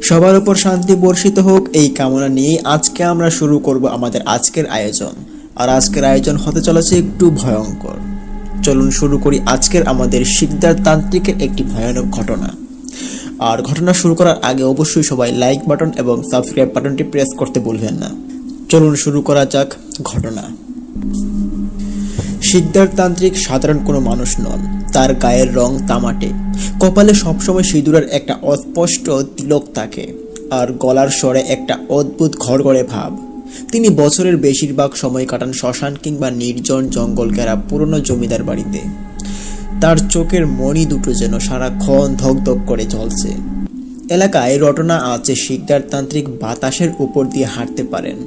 সবার উপর শান্তি বর্ষিত হোক এই কামনা নিয়ে আজকে আমরা শুরু করব আমাদের আজকের আয়োজন। আর আজকের আয়োজন হতে চলেছে একটু ভয়ঙ্কর। চলুন শুরু করি আজকের আমাদের শিকদার তান্ত্রিকের একটি ভয়ানক ঘটনা। আর ঘটনা শুরু করার আগে অবশ্যই সবাই লাইক বাটন এবং সাবস্ক্রাইব বাটনটি প্রেস করতে ভুলবেন না। চলুন শুরু করা যাক ঘটনা। শিকদার তান্ত্রিক সাধারণ কোনো মানুষ নন। তার গায়ের রং তামাটে, কপালে সবসময় সিঁদুরের একটা অস্পষ্ট তিলক থাকে, আর গলার স্বরে একটা অদ্ভুত ঘড়ঘড়ে ভাব। তিনি বছরের বেশিরভাগ সময় কাটান শ্মশান কিংবা নির্জন জঙ্গল ঘেরা পুরনো জমিদার বাড়িতে। তার চোখের মণি দুটো যেন সারাক্ষণ ধকধক করে জ্বলছে। এলাকায় রটনা আছে শিকদার তান্ত্রিক বাতাসের উপর দিয়ে হাঁটতে পারেন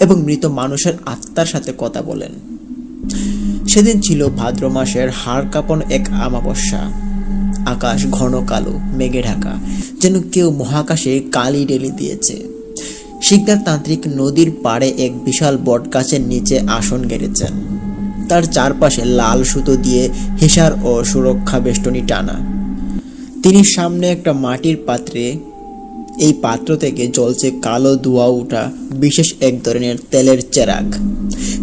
এবং মৃত মানুষের আত্মার সাথে কথা বলেন। সেদিন ছিল ভাদ্র মাসের হাড় কাঁপানো এক অমাবস্যা। আকাশ ঘন কালো মেঘে ঢাকা, যেন কেউ মহাকাশে কালি ঢেলে দিয়েছে। শিকদার তান্ত্রিক নদীর পাড়ে এক বিশাল বটগাছের নিচে আসন গেড়েছেন। তার চারপাশে লাল সুতো দিয়ে হিসার ও সুরক্ষা বেষ্টনী টানা। তিনি সামনে একটা মাটির পাত্রে, এই পাত্র থেকে জ্বলছে কালো ধোঁয়া ওঠা বিশেষ এক ধরনের তেলের চেরাগ।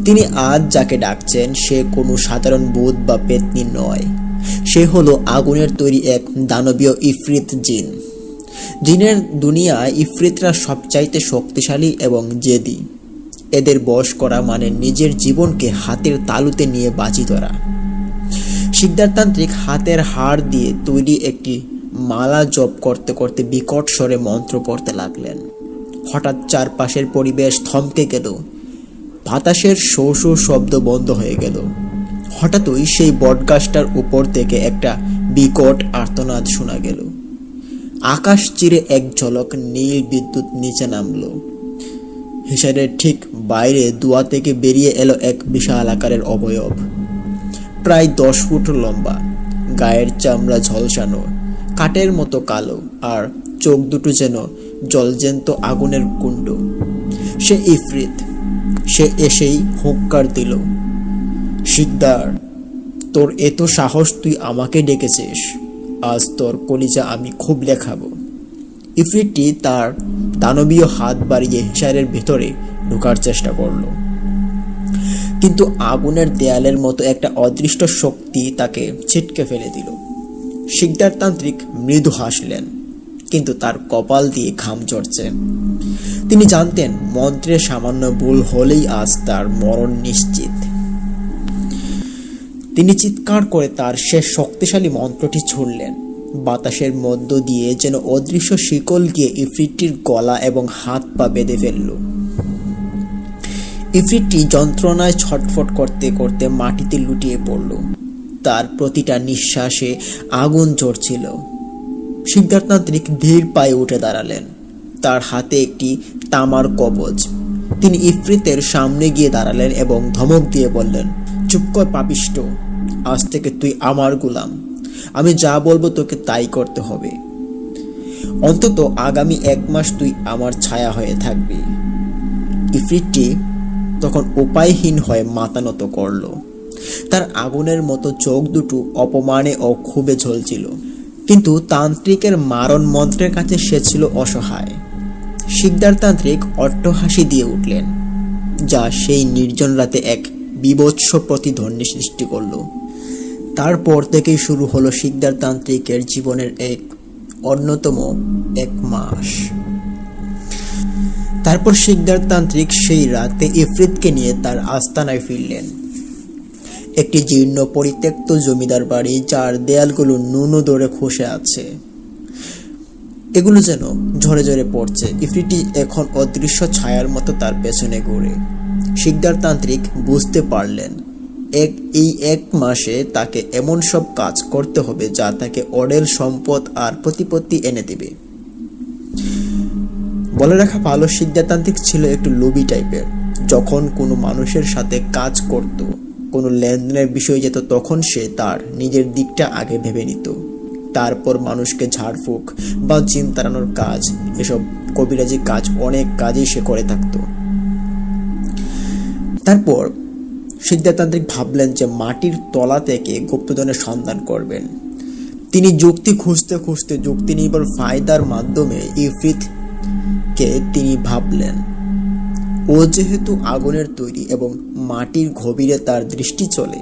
তিনি আজ যাকে ডাকছেন সে কোনো সাধারণ ভূত বা পেতনি নয়। সে হলো আগুনের তৈরি এক দানবীয় ইফরিত জিন। জিনের দুনিয়ায় ইফরিতরা সবচাইতে শক্তিশালী এবং জেদি। এদের বশ করা মানে নিজের জীবনকে হাতের তালুতে নিয়ে বাজি ধরা। শিকদার তান্ত্রিক হাতের হাড় দিয়ে তৈরি একটি মালা জপ করতে করতে বিকট স্বরে মন্ত্র পড়তে লাগলেন। হঠাৎ চারপাশের পরিবেশ থমকে গেল। বাতাসের শো শো শব্দ বন্ধ হয়ে গেল। হঠাৎই সেই বটগাছটার উপর থেকে একটা বিকট আর্তনাদ শোনা গেল। আকাশ চিরে এক ঝলক নীল বিদ্যুৎ নিচে নামলো। হিসারের ঠিক বাইরে দুয়া থেকে বেরিয়ে এলো এক বিশাল আকারের অবয়ব, প্রায় 10 ফুট লম্বা, গায়ের চামড়া ঝলসানো, কাঠের মতো কালো, আর চোখ দুটো যেন জলজ্যান্ত আগুনের কুণ্ড। সে ইফরিত। সে এসেই হুঙ্কার দিল, শিকদার, তোর এত সাহস, তুই আমাকে ডেকেছিস? আজ তোর কলিজা আমি খুব লেখাবো। ইফরিতটি তার দানবীয় হাত বাড়িয়ে হিসারের ভেতরে ঢোকার চেষ্টা করল, কিন্তু আগুনের দেয়ালের মতো একটা অদৃষ্ট শক্তি তাকে ছিটকে ফেলে দিল। শিকদার তান্ত্রিক মৃদু হাসলেন, কিন্তু তার কপাল দিয়ে ঘাম ঝরছে। তিনি জানতেন মন্ত্রের সামান্য ভুল হলেই আজ তার মরণ নিশ্চিত। তিনি চিৎকার করে তার শেষ শক্তিশালী মন্ত্রটি ছুড়লেন। বাতাসের মধ্য দিয়ে যেন অদৃশ্য শিকল গিয়ে ইফরিতটির গলা এবং হাত পা বেঁধে ফেলল। ইফরিতটি যন্ত্রণায় ছটফট করতে করতে মাটিতে লুটিয়ে পড়ল। তার প্রতিটা নিঃশ্বাসে আগুন ঝরছিল। শিকদার তান্ত্রিক ধীর পায়ে উঠে দাঁড়ালেন। তার হাতে একটি তামার কবজ। তিনি ইফরিতের সামনে গিয়ে দাঁড়ালেন এবং ধমক দিয়ে বললেন, চুপ কর পাপিষ্ঠ, আজ থেকে তুই আমার গোলাম। আমি যা বলবো তোকে তাই করতে হবে। অন্তত আগামী 1 মাস তুই আমার ছায়া হয়ে থাকবি। ইফরিতটি তখন উপায়হীন হয়ে মাথা নত করল। তার আগুনের মতো চোখ দুটো অপমানে ও ক্ষোভে ঝলছিল, কিন্তু তান্ত্রিকের মারণ মন্ত্রের কাছে সে ছিল অসহায়। শিকদার তান্ত্রিক অট্টহাসি দিয়ে উঠলেন, যা সেই নির্জন রাতে এক বীভৎস প্রতিধ্বনি সৃষ্টি করল। তারপর থেকেই শুরু হলো শিকদার তান্ত্রিকের জীবনের এক অন্যতম 1 মাস। তারপর শিকদার তান্ত্রিক সেই রাতে ইফরিতকে নিয়ে তার আস্তানায় ফিরলেন। একটি জীর্ণ পরিত্যক্ত জমিদার বাড়ি, যার দেয়ালগুলো নুনো দরে খসে আছে। এগুলো যেন ঝরে ঝরে পড়ছে। ইফরিতটি এখন অদৃশ্য ছায়ার মতো তার পেছনে ঘুরে। শিকদার তান্ত্রিক বুঝতে পারলেন এই 1 মাসে তাকে এমন সব কাজ করতে হবে যা তাকে অঢেল সম্পদ আর প্রতিপত্তি এনে দেবে। বলে রাখা ভালো, শিকদার তান্ত্রিক ছিল একটু লোভী টাইপের। যখন কোনো মানুষের সাথে কাজ করত, কোনো লেনদেনের বিষয় যেত, তখন সে তার নিজের দিকটা আগে ভেবে নিত। তারপর মানুষকে ঝাড়ফুঁক বা জিন তাড়ানোর কাজ, এসব কবিরাজি কাজ, অনেক কাজই সে করে থাকত। তারপর শিকদার তান্ত্রিক ভাবলেন যে মাটির তলা থেকে গুপ্তধনের সন্ধান করবেন। তিনি যুক্তি খুঁজতে খুঁজতে যুক্তি নির্ভর ফায়দার মাধ্যমে ইফরিতকে তিনি ভাবলেন, ও যেহেতু আগুনের তৈরি এবং মাটির গভীরে তার দৃষ্টি চলে,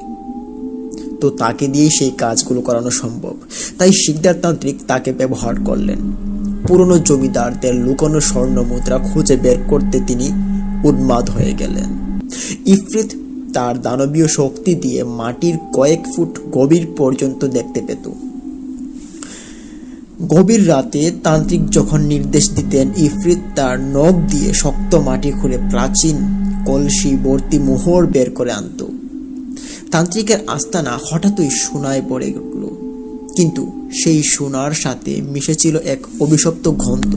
তো তাকে দিয়েই সেই কাজগুলো করানো সম্ভব। তাই শিকদার তান্ত্রিক তাকে ব্যবহার করলেন। পুরনো জমিদারদের লুকানো স্বর্ণ মুদ্রা খুঁজে বের করতে তিনি উন্মাদ হয়ে গেলেন। ইফরিত তার দানবীয় শক্তি দিয়ে মাটির কয়েক ফুট গভীর পর্যন্ত দেখতে পেত। গভীর রাতে তান্ত্রিক যখন নির্দেশ দিতেন, ইফরিত তার নখ দিয়ে শক্ত মাটি খুঁড়ে প্রাচীন কলসি ভর্তি মোহর বের করে আনত। তান্ত্রিকের আস্তানা হঠাৎই সোনায় পড়ে উঠল, কিন্তু সেই সোনার সাথে মিশেছিল এক অভিশপ্ত গন্ধ।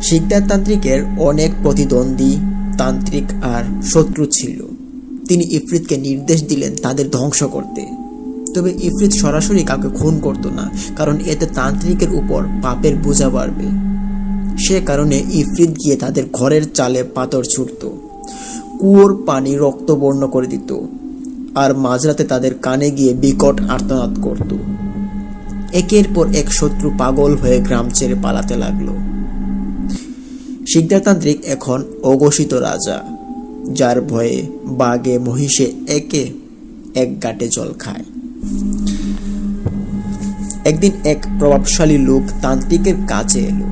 শিকদার তান্ত্রিকের অনেক প্রতিদ্বন্দ্বী তান্ত্রিক আর শত্রু ছিল। তিনি ইফরিতকে নির্দেশ দিলেন তাদের ধ্বংস করতে। তবে ইফরিত সরাসরি কাউকে খুন করত না, কারণ এতে তান্ত্রিকের উপর পাপের বোঝা বাড়বে। সে কারণে ইফরিত গিয়ে তাদের ঘরের চালে পাথর ছুঁড়ত, কুয়োর পানি রক্তবর্ণ করে দিত, আর মাঝরাতে তাদের কানে গিয়ে বিকট আর্তনাদ করত। একের পর এক শত্রু পাগল হয়ে গ্রাম ছেড়ে পালাতে লাগলো। শিকদার তান্ত্রিক এখন অঘোষিত রাজা, যার ভয়ে বাঘে মহিষে একে এক গাঁটে জল খায়। একদিন এক প্রভাবশালী লোক তান্ত্রিকের কাছে এলো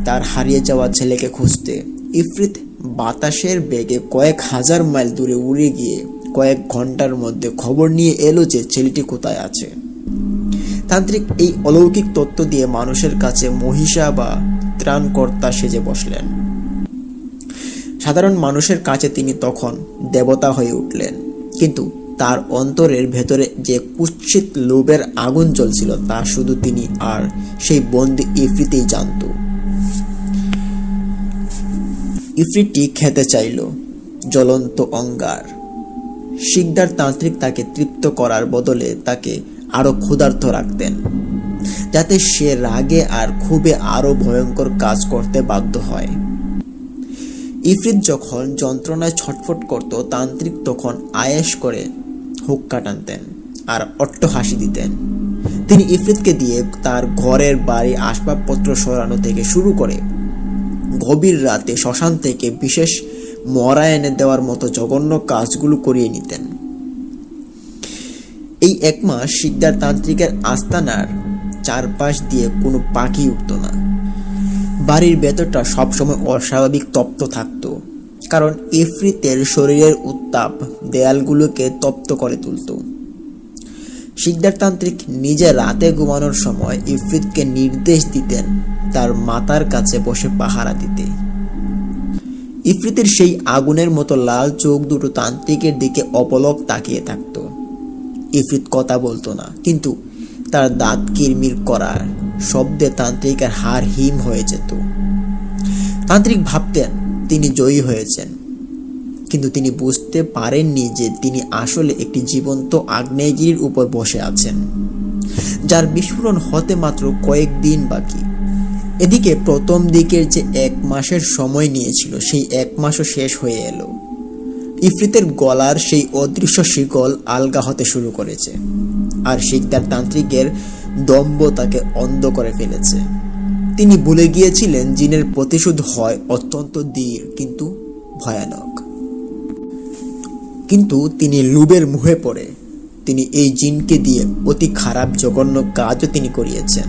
তার হারিয়ে যাওয়া ছেলেকে খুঁজতে। ইফরিত বাতাসের বেগে কয়েক হাজার মাইল দূরে উড়ে গিয়ে কয়েক ঘন্টার মধ্যে খবর নিয়ে এলো যে ছেলেটি কোথায় আছে। তান্ত্রিক এই অলৌকিক তত্ত্ব দিয়ে মানুষের কাছে মহিষা বা ত্রাণকর্তা সেজে বসলেন। সাধারণ মানুষের কাছে তিনি তখন দেবতা হয়ে উঠলেন, কিন্তু তার অন্তরের ভেতরে যে কুৎসিত লোভের আগুন জ্বলছিল তা শুধু তিনি আর সেই বন্দী ইফরিতই জানত। ইফরিতটি খেতে চাইল জ্বলন্ত অঙ্গার। শিকদার তান্ত্রিক তাকে তৃপ্ত করার বদলে তাকে আরো ক্ষুধার্ত রাখতেন, যাতে সে রাগে আর ক্ষোভে আরো ভয়ঙ্কর কাজ করতে বাধ্য হয়। ইফরিত যখন যন্ত্রণায় ছটফট করত, তান্ত্রিক তখন আয়েশ করে হুক্কা টানতেন আর অট্টহাসি দিতেন। তিনি ইফরিতকে দিয়ে তার ঘরের বাড়ি আসবাবপত্র সরানো থেকে শুরু করে গভীর রাতে শ্মশান থেকে বিশেষ মরা এনে দেওয়ার মতো জঘন্য কাজগুলো করিয়ে নিতেন। এই এক মাস শিকদার তান্ত্রিকের আস্তানার চারপাশ দিয়ে কোনো পাখি উঠত না। বাড়ির ভেতরটা সবসময় অস্বাভাবিক তপ্ত থাকত, কারণ ইফরিতের শরীরের উত্তাপ দেয়ালগুলোকে তপ্ত করে তুলত। শিকদার তান্ত্রিক নিজে রাতে ঘুমানোর সময় ইফরিতকে নির্দেশ দিতেন তার মাথার কাছে বসে পাহারা দিতে। ইফরিতের সেই আগুনের মতো লাল চোখ দুটো তান্ত্রিকের দিকে অপলক তাকিয়ে থাকত। ইফরিত কথা বলতো না, কিন্তু তার দাঁত কিরমির করার শব্দে তান্ত্রিকের হাড় হিম হয়ে যেত। তান্ত্রিক ভাবতেন তিনি জয়ী হয়েছেন, কিন্তু তিনি বুঝতে পারেননি যে তিনি আসলে একটি জীবন্ত আগ্নেয়গিরির উপর বসে আছেন, যার বিস্ফোরণ হতে মাত্র কয়েকদিন বাকি। এদিকে প্রথম দিকের যে এক মাসের সময় নিয়েছিল, সেই এক মাসও শেষ হয়ে এলো। ইফরিতের গলার সেই অদৃশ্য শিকল আলগা হতে শুরু করেছে, আর শিকদার তান্ত্রিকের দম্ভ তাকে অন্ধ করে ফেলেছে। তিনি ভুলে গিয়েছিলেন জিনের প্রতিশোধ হয় অত্যন্ত দৃঢ় কিন্তু ভয়ানক। কিন্তু তিনি লোভের মুহে পড়ে তিনি এই জিনকে দিয়ে অতি খারাপ জঘন্য কাজও তিনি করিয়েছেন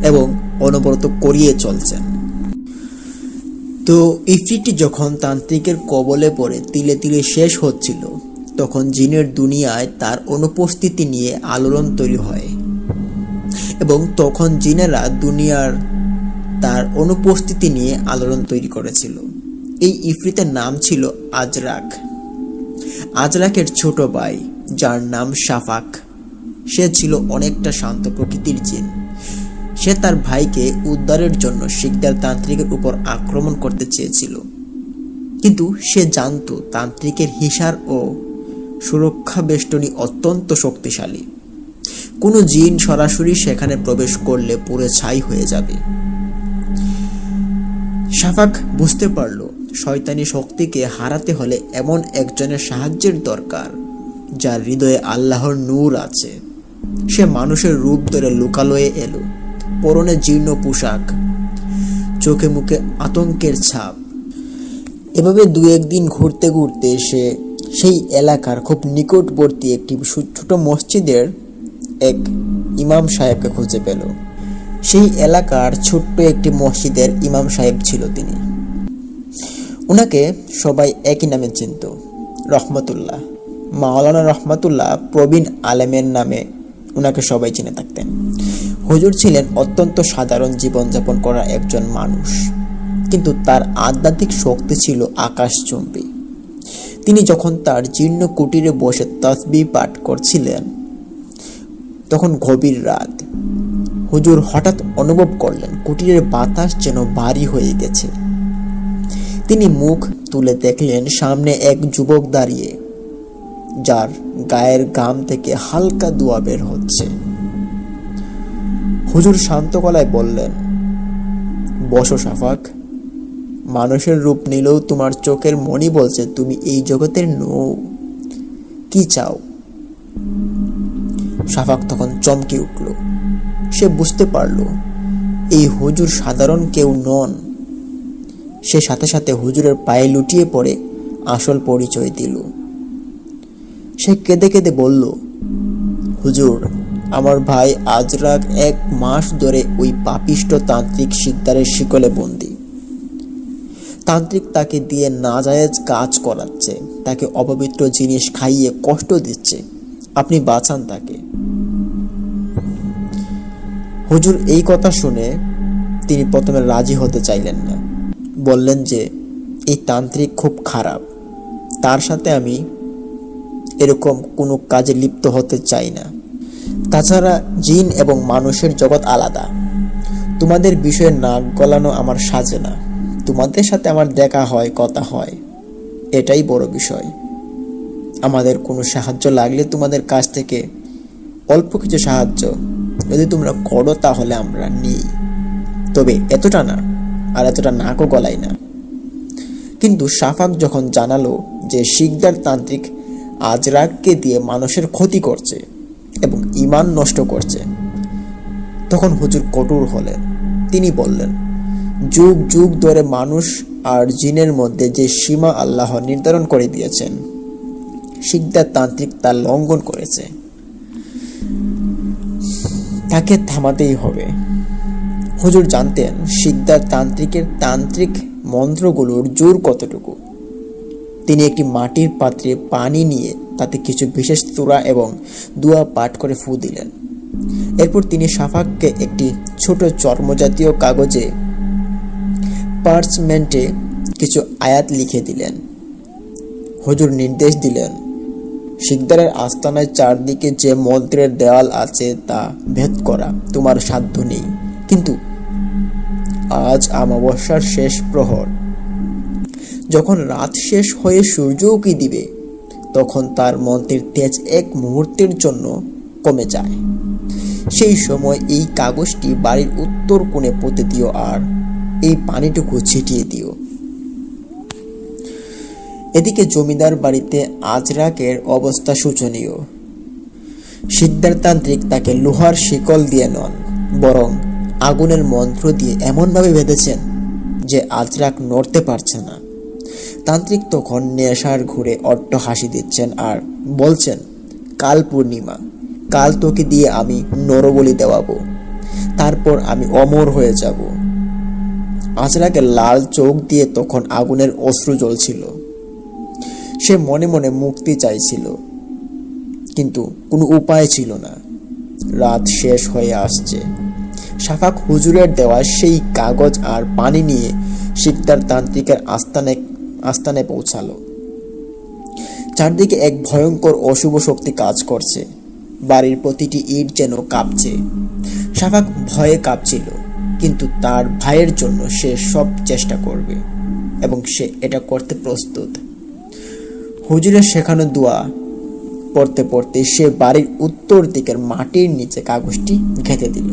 এবং অনবরত করিয়ে চলছেন। তো ইফরিতটি যখন তান্ত্রিকের কবলে পড়ে তিলে তিলে শেষ হচ্ছিল, তখন জিনের দুনিয়ায় তার অনুপস্থিতি নিয়ে আলোড়ন তৈরি হয়, এবং তখন জিনেরা দুনিয়ার তার অনুপস্থিতি নিয়ে আলোড়ন তৈরি করেছিল। এই ইফরিতের নাম ছিল আজরাক। আজরাকের ছোট ভাই, যার নাম শাফাক, সে ছিল অনেকটা শান্ত প্রকৃতির জিন। সে তার ভাইকে উদ্ধারের জন্য শিকদার তান্ত্রিকের উপর আক্রমণ করতে চেয়েছিল, কিন্তু সে জানত তান্ত্রিকের হিসার ও সুরক্ষা বেষ্টনী অত্যন্ত শক্তিশালী। কোনো জিন সরাসরি সেখানে প্রবেশ করলে পুরো ছাই হয়ে যাবে। শাফাক বুঝতে পারল শয়তানি শক্তিকে হারাতে হলে এমন একজনের সাহায্যের দরকার যার হৃদয়ে আল্লাহর নূর আছে। সে মানুষের রূপ ধরে লোকালয়ে এলো, পরনে জীর্ণ পোশাক, চোখে মুখে আতঙ্কের ছাপ। এভাবে দু একদিন ঘুরতে ঘুরতে সে সেই এলাকার খুব নিকটবর্তী একটি ছোট মসজিদের এক ইমাম সাহেবকে খুঁজে পেল। সেই এলাকার ছোট্ট একটি মসজিদের ইমাম সাহেব ছিল তিনি। ওনাকে সবাই একই নামে চিনত, রহমতুল্লাহ। মাওলানা রহমতুল্লাহ প্রবীণ আলেমের নামে ওনাকে সবাই চিনে থাকতেন। হুজুর ছিলেন অত্যন্ত সাধারণ জীবনযাপন করা একজন মানুষ, কিন্তু তার আধ্যাত্মিক শক্তি ছিল আকাশচুম্বী। তিনি যখন তার জীর্ণ কুটিরে বসে তাসবিহ পাঠ করছিলেন, তখন গভীর রাত। হুজুর হঠাৎ অনুভব করলেন কুটিরের বাতাস যেন ভারী হয়ে গেছে। তিনি মুখ তুলে দেখলেন সামনে এক যুবক দাঁড়িয়ে, যার গায়ের ঘাম থেকে হালকা ধোঁয়া বের হচ্ছে। হুজুর শান্ত গলায় বললেন, বসো শাফাক। মানুষের রূপ নিলেও তোমার চোখের মনি বলছে তুমি এই জগতের নও। কি চাও? শাফাক তখন চমকে উঠল। সে বুঝতে পারল এই হুজুর সাধারণ কেউ নন। সে সাথে সাথে হুজুরের পায়ে লুটিয়ে পড়ে আসল পরিচয় দিল। সে কেঁদে কেঁদে বলল, হুজুর, আমার ভাই আজরাক 1 মাস ধরে ওই পাপিষ্ট তান্ত্রিক শিকদারের শিকলে বন্দী। তান্ত্রিক তাকে দিয়ে নাজায়েজ কাজ করাচ্ছে, তাকে অপবিত্র জিনিস খাইয়ে কষ্ট দিচ্ছে। আপনি বাঁচান তাকে। হুজুর এই কথা শুনে তিনি প্রথমে রাজি হতে চাইলেন না। বললেন যে এই তান্ত্রিক খুব খারাপ, তার সাথে আমি এরকম কোনো কাজে লিপ্ত হতে চাই না। তাছাড়া জিন এবং মানুষের জগৎ আলাদা। তোমাদের বিষয়ে নাক গলানো আমার সাজে না। তোমাদের সাথে আমার দেখা হয়, কথা হয়, এটাই বড় বিষয়। আমাদের কোনো সাহায্য লাগলে তোমাদের কাছ থেকে অল্প কিছু সাহায্য যদি তোমরা করো তাহলে আমরা নিই, তবে এতটা না, আর এতটা নাকও গলাই না। কিন্তু শাফাক যখন জানালো যে শিকদার তান্ত্রিক আজরাককে দিয়ে মানুষের ক্ষতি করছে এবং ঈমান নষ্ট করছে, তখন হুজুর কঠোর হলেন। তিনি বললেন, যুগ যুগ ধরে মানুষ আর জিনের মধ্যে যে সীমা আল্লাহ নির্ধারণ করে দিয়েছেন, শিকদার তান্ত্রিক তা লঙ্ঘন করেছে, তাকে থামাতেই হবে। হুজুর জানতেন শিকদার তান্ত্রিকের তান্ত্রিক মন্ত্রগুলোর জোর কতটুকু। তিনি একটি মাটির পাত্রে পানি নিয়ে তাতে কিছু বিশেষ সূরা এবং দোয়া পাঠ করে ফু দিলেন। এরপর তিনি শাফাককে একটি ছোট চর্মজাতীয় কাগজে পার্চমেন্টে কিছু আয়াত লিখে দিলেন। হুজুর নির্দেশ দিলেন, শিকদারের আস্তানায় চারদিকে যে মন্ত্রের দেওয়াল আছে তা ভেদ করা তোমার সাধ্য নেই, কিন্তু আজ অমাবস্যার শেষ প্রহর, যখন রাত শেষ হয়ে সূর্য উঁকি দিবে, তখন তার মন্ত্রের তেজ এক মুহূর্তের জন্য কমে যায়। সেই সময় এই কাগজটি বাড়ির উত্তর কোণে পুঁতে দিও আর এই পানিটুকু ছিটিয়ে দিও। এদিকে জমিদার বাড়িতে আজরাকের অবস্থা শোচনীয়। শিকদার তান্ত্রিক তাকে লোহার শিকল দিয়ে নন, বরং আগুনের মন্ত্র দিয়ে এমনভাবে বেঁধেছেন যে আজরাক নড়তে পারছে না। তান্ত্রিক তখন নেশার ঘুরে অট্ট হাসি দিচ্ছেন আর বলছেন, কাল পূর্ণিমা, কাল তোকে দিয়ে আমি নরবলি দেওয়াবো, তারপর আমি অমর হয়ে যাব। আজরাকের লাল চোখ দিয়ে তখন আগুনের অশ্রু জ্বলছিল। সে মনে মনে মুক্তি চাইছিল, কিন্তু কোনো উপায় ছিল না। রাত শেষ হয়ে আসছে। শাফাক হুজুরের দেওয়া সেই কাগজ আর পানি নিয়ে শিকদার তান্ত্রিকের আস্তানে পৌঁছালো। চারদিকে এক ভয়ঙ্কর অশুভ শক্তি কাজ করছে। বাড়ির প্রতিটি ইট যেন কাঁপছে। শাফাক ভয়ে কাঁপছিল, কিন্তু তার ভাইয়ের জন্য সে সব চেষ্টা করবে এবং সে এটা করতে প্রস্তুত। হুজুরের শেখানো দোয়া পড়তে পড়তে সে বাড়ির উত্তর দিকের মাটির নিচে কাগজটি গেঁথে দিল।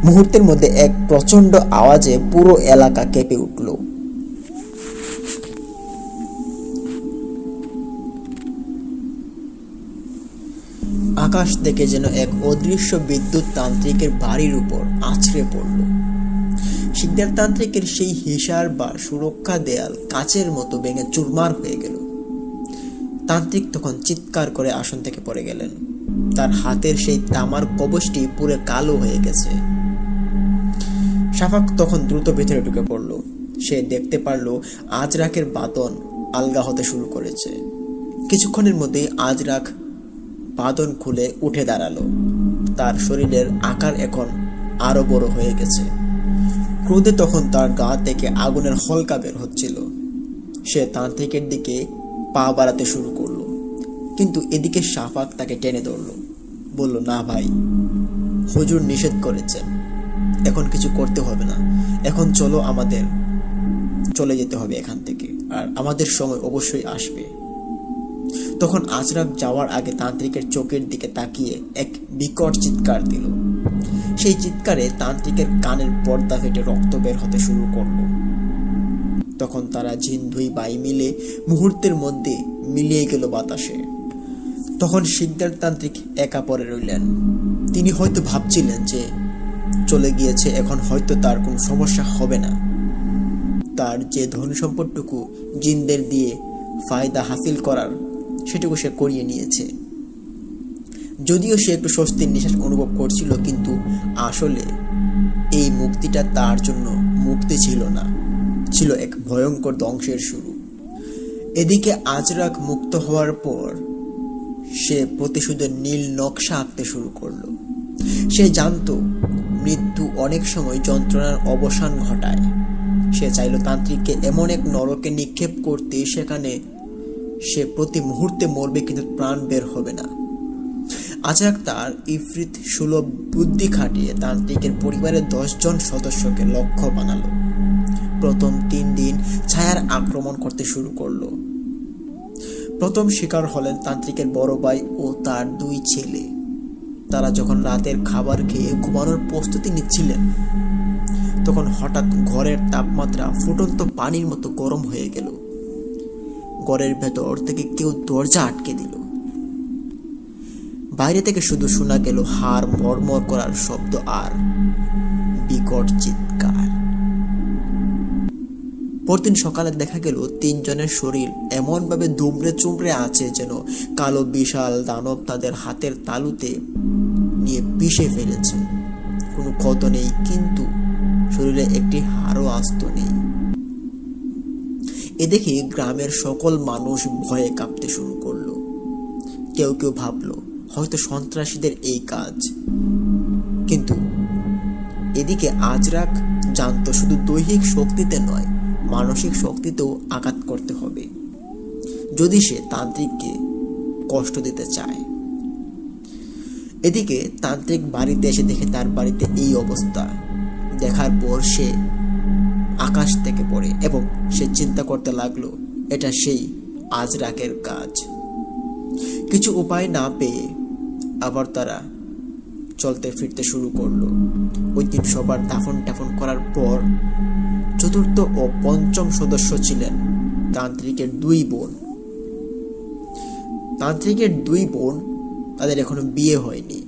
মুহূর্তের মধ্যে এক প্রচন্ড আওয়াজে পুরো এলাকা কেঁপে উঠল। আকাশ থেকে যেন এক অদৃশ্য বিদ্যুৎ তান্ত্রিকের বাড়ির উপর আছড়ে পড়ল। শিকদার তান্ত্রিকের সেই হিসার বা সুরক্ষা দেয়াল কাচের মতো ভেঙে চুরমার হয়ে গেল। তান্ত্রিক তখন চিৎকার করে আসন থেকে পড়ে গেলেন। তার হাতের সেই তামার কবচটি পুরো কালো হয়ে গেছে। শাফাক তখন দ্রুত ভেতরে ঢুকে পড়ল। সে দেখতে পারল আজরাকের বাদন আলগা হতে শুরু করেছে। কিছুক্ষণের মধ্যেই আজরাক বাদন খুলে উঠে দাঁড়ালো। তার শরীরের আকার এখন আরো বড় হয়ে গেছে। ক্রোধে তখন তার গা থেকে আগুনের হলকা বের হচ্ছিল। সে তান্ত্রিকের দিকে পা বাড়াতে শুরু করলো, কিন্তু এদিকে শাফাক তাকে টেনে ধরলো। বলল, না ভাই, হুজুর নিষেধ করেছেন, এখন কিছু করতে হবে না। এখন চলো, আমাদের চলে যেতে হবে এখান থেকে, আর আমাদের সময় অবশ্যই আসবে। তখন আজরাক যাওয়ার আগে তান্ত্রিকের চোখের দিকে তাকিয়ে এক বিকট চিৎকার দিল। সেই চিৎকারে তান্ত্রিকের কানের পর্দা ফেটে রক্ত বের হতে শুরু করলো। তখন তারা জিন দুই ভাই মিলে মুহূর্তের মধ্যে মিলিয়ে গেল বাতাসে। তখন শিকদার তান্ত্রিক একা পড়ে রইলেন। তিনি হয়তো ভাবছিলেন যে চলে গিয়েছে, এখন হয়তো তার কোনো সমস্যা হবে না। তার যে ধন সম্পদটুকু জিনদের দিয়ে ফায়দা হাসিল করার, সেটুকু সে করিয়ে নিয়েছে। যদিও সে একটু স্বস্তির নিঃশ্বাস অনুভব করছিল, কিন্তু আসলে এই মুক্তিটা তার জন্য মুক্তি ছিল না, ছিল এক ভয়ঙ্কর ধ্বংসের শুরু। এদিকে আজরাক মুক্ত হওয়ার পর সে প্রতিশোধের নীল নকশা আঁকতে শুরু করলো। সে জানতো মৃত্যু অনেক সময় যন্ত্রণার অবসান ঘটায়। সে চাইল তান্ত্রিককে এমন এক নরকে নিক্ষেপ করতে, সেখানে সে প্রতি মুহূর্তে মরবে, কিন্তু প্রাণ বের হবে না। আজরাক তার ইফরিত সুলভ বুদ্ধি খাটিয়ে তান্ত্রিকের পরিবারের 10 জন সদস্যকে লক্ষ্য বানালো। প্রথম 3 দিন ছায়ার আক্রমণ করতে শুরু করলো। প্রথম শিকার হলেন তান্ত্রিকের বড় ভাই ও তার 2 ছেলে। তারা যখন রাতের খাবার খেয়ে ঘুমানোর প্রস্তুতি নিচ্ছিলেন, তখন হঠাৎ ঘরের তাপমাত্রা ফুটন্ত পানির মতো গরম হয়ে গেল। ঘরের ভেতর থেকে কেউ দরজা আটকে দিল। বাইরে থেকে শুধু শোনা গেল হাড় মরমর করার শব্দ আর বিকট চিৎকার। পরদিন সকালে দেখা গেল 3 জনের শরীর এমনভাবে দুমড়ে চুমড়ে আছে যেন কালো বিশাল দানব তাদের হাতের তালুতে নিয়ে পিষে ফেলেছে। কোনো ক্ষত নেই, কিন্তু শরীরে একটি হাড়ও আস্ত নেই। এ দেখে গ্রামের সকল মানুষ ভয়ে কাঁপতে শুরু করলো। কেউ কেউ ভাবলো হয়তো সন্ত্রাসীদের এই কাজ, কিন্তু এদিকে আজরাক জানতো শুধু দৈহিক শক্তিতে নয়, মানসিক শক্তিতেও আঘাত করতে হবে যদি সে তান্ত্রিককে কষ্ট দিতে চায়। এদিকে তান্ত্রিক বাড়িতে এসে দেখে তার বাড়িতে এই অবস্থা। দেখার পর সে আকাশ থেকে পড়ে এবং সে চিন্তা করতে লাগলো এটা সেই আজরাকের কাজ। কিছু উপায় না পেয়ে আবার তারা চলতে ফিরতে শুরু করলো। ওই দিন সবার দাফন টাফন করার পর চতুর্থ ও পঞ্চম সদস্য ছিলেন তান্ত্রিকের 2 বোন। তান্ত্রিকের 2 বোন, তাদের এখনো বিয়ে হয়নি,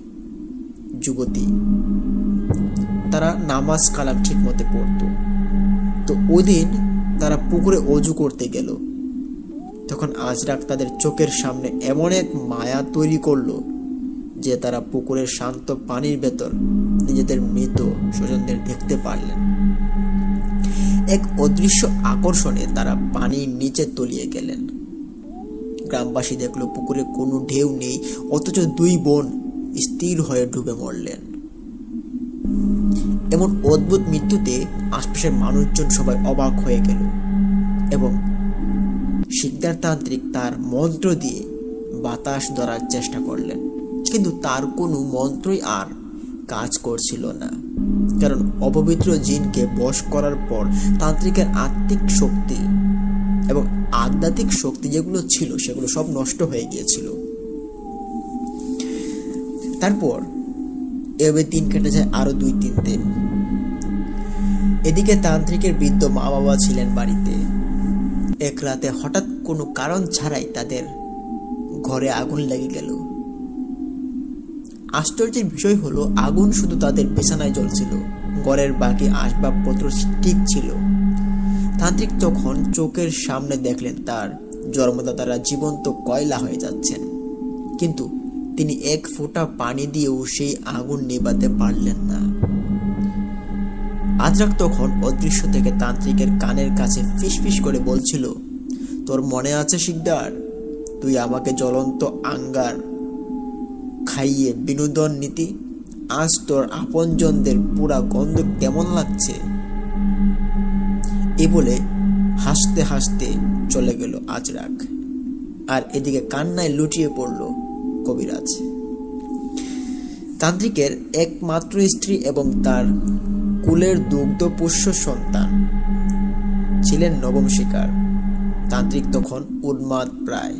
যুবতী। তারা নামাজ কালাম ঠিক মতো পড়তো। তো ওই দিন তারা পুকুরে অজু করতে গেল। তখন আজরাক তাদের চোখের সামনে এমন এক মায়া তৈরি করলো যে তারা পুকুরের শান্ত পানির ভেতর নিজেদের মৃত স্বজনদের দেখতে পারলেন। এক অদৃশ্য আকর্ষণে তারা পানির নিচে তলিয়ে গেলেন। গ্রামবাসী দেখলো পুকুরে কোনো ঢেউ নেই, অথচ 2 বোন স্থির হয়ে ডুবে মরলেন। এমন অদ্ভুত মৃত্যুতে আশপাশের মানুষজন সবাই অবাক হয়ে গেল এবং শিকদার তান্ত্রিক তার মন্ত্র দিয়ে বাতাস ধরার চেষ্টা করলেন, কিন্তু তার কোনো মন্ত্রই আর কাজ করছিল না। কারণ অপবিত্র জিনকে বশ করার পর তান্ত্রিকের আত্মিক শক্তি এবং আধ্যাত্মিক শক্তি যেগুলো ছিল সেগুলো সব নষ্ট হয়ে গিয়েছিল। তারপর এভাবে দিন কেটে যায় আরো 2-3 দিন। এদিকে তান্ত্রিকের বৃদ্ধ মা বাবা ছিলেন বাড়িতে। এক রাতে হঠাৎ কোনো কারণ ছাড়াই তাদের ঘরে আগুন লেগে গেল। আশ্চর্যের বিষয় হলো আগুন শুধু তাদের বিছানায় জ্বলছিল, ঘরের বাকি আসবাবপত্র ঠিক ছিল। তান্ত্রিক তখন চোখের সামনে দেখলেন তার জন্মদাতারা জীবন্ত কয়লা হয়ে যাচ্ছেন, কিন্তু তিনি এক ফোঁটা পানি দিয়েও সেই আগুন নেভাতে পারলেন না। আজরাক তখন অদৃশ্য থেকে তান্ত্রিকের কানের কাছে ফিসফিস করে বলছিল, তোর মনে আছে শিকদার, তুই আমাকে জ্বলন্ত আঙ্গার খাইয়ে বিনোদন নীতি, আজ তোর আপনজনদের পুরা গন্ধ কেমন লাগছে? এ বলে হাসতে হাসতে চলে গেল আজরাক। আর এদিকে কান্নায় লুটিয়ে পড়ল কবিরাজ। তান্ত্রিকের একমাত্র স্ত্রী এবং তার কুলের দুগ্ধপোষ্য সন্তান ছিলেন নবম শিকার। তান্ত্রিক তখন উন্মাদ প্রায়।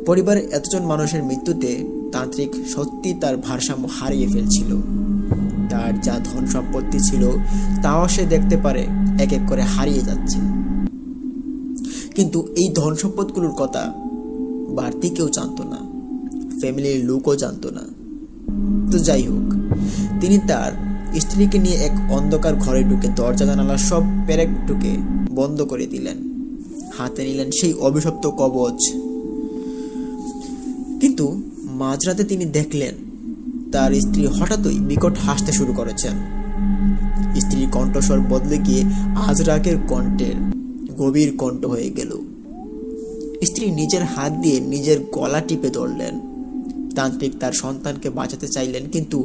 পরিবারের এতজন মানুষের মৃত্যুতে তান্ত্রিক সত্যি তার ভারসাম্য হারিয়ে ফেলছিল। তার যা ধন সম্পত্তি ছিল তাও সে দেখতে পারে এক এক করে হারিয়ে যাচ্ছে, কিন্তু এই ধন সম্পদগুলোর কথা বাড়তি কেউ জানতো না, ফ্যামিলির লোকও জানতো না। তো যাই হোক, তিনি তার স্ত্রীকে নিয়ে এক অন্ধকার ঘরে ঢুকে দরজা জানালা সব পেরেক ঢুকে বন্ধ করে দিলেন। হাতে নিলেন সেই অভিশপ্ত কবচ। কিন্তু মাঝরাতে তিনি দেখলেন তার স্ত্রী হঠাৎই বিকট হাসতে শুরু করেছেন। স্ত্রীর কণ্ঠস্বর বদলে গিয়ে আজরাকের কণ্ঠের গভীর কণ্ঠ হয়ে গেল। স্ত্রী নিজের হাত দিয়ে নিজের গলা টিপে ধরলেন। তান্ত্রিক তার সন্তানকে বাঁচাতে চাইলেন, কিন্তু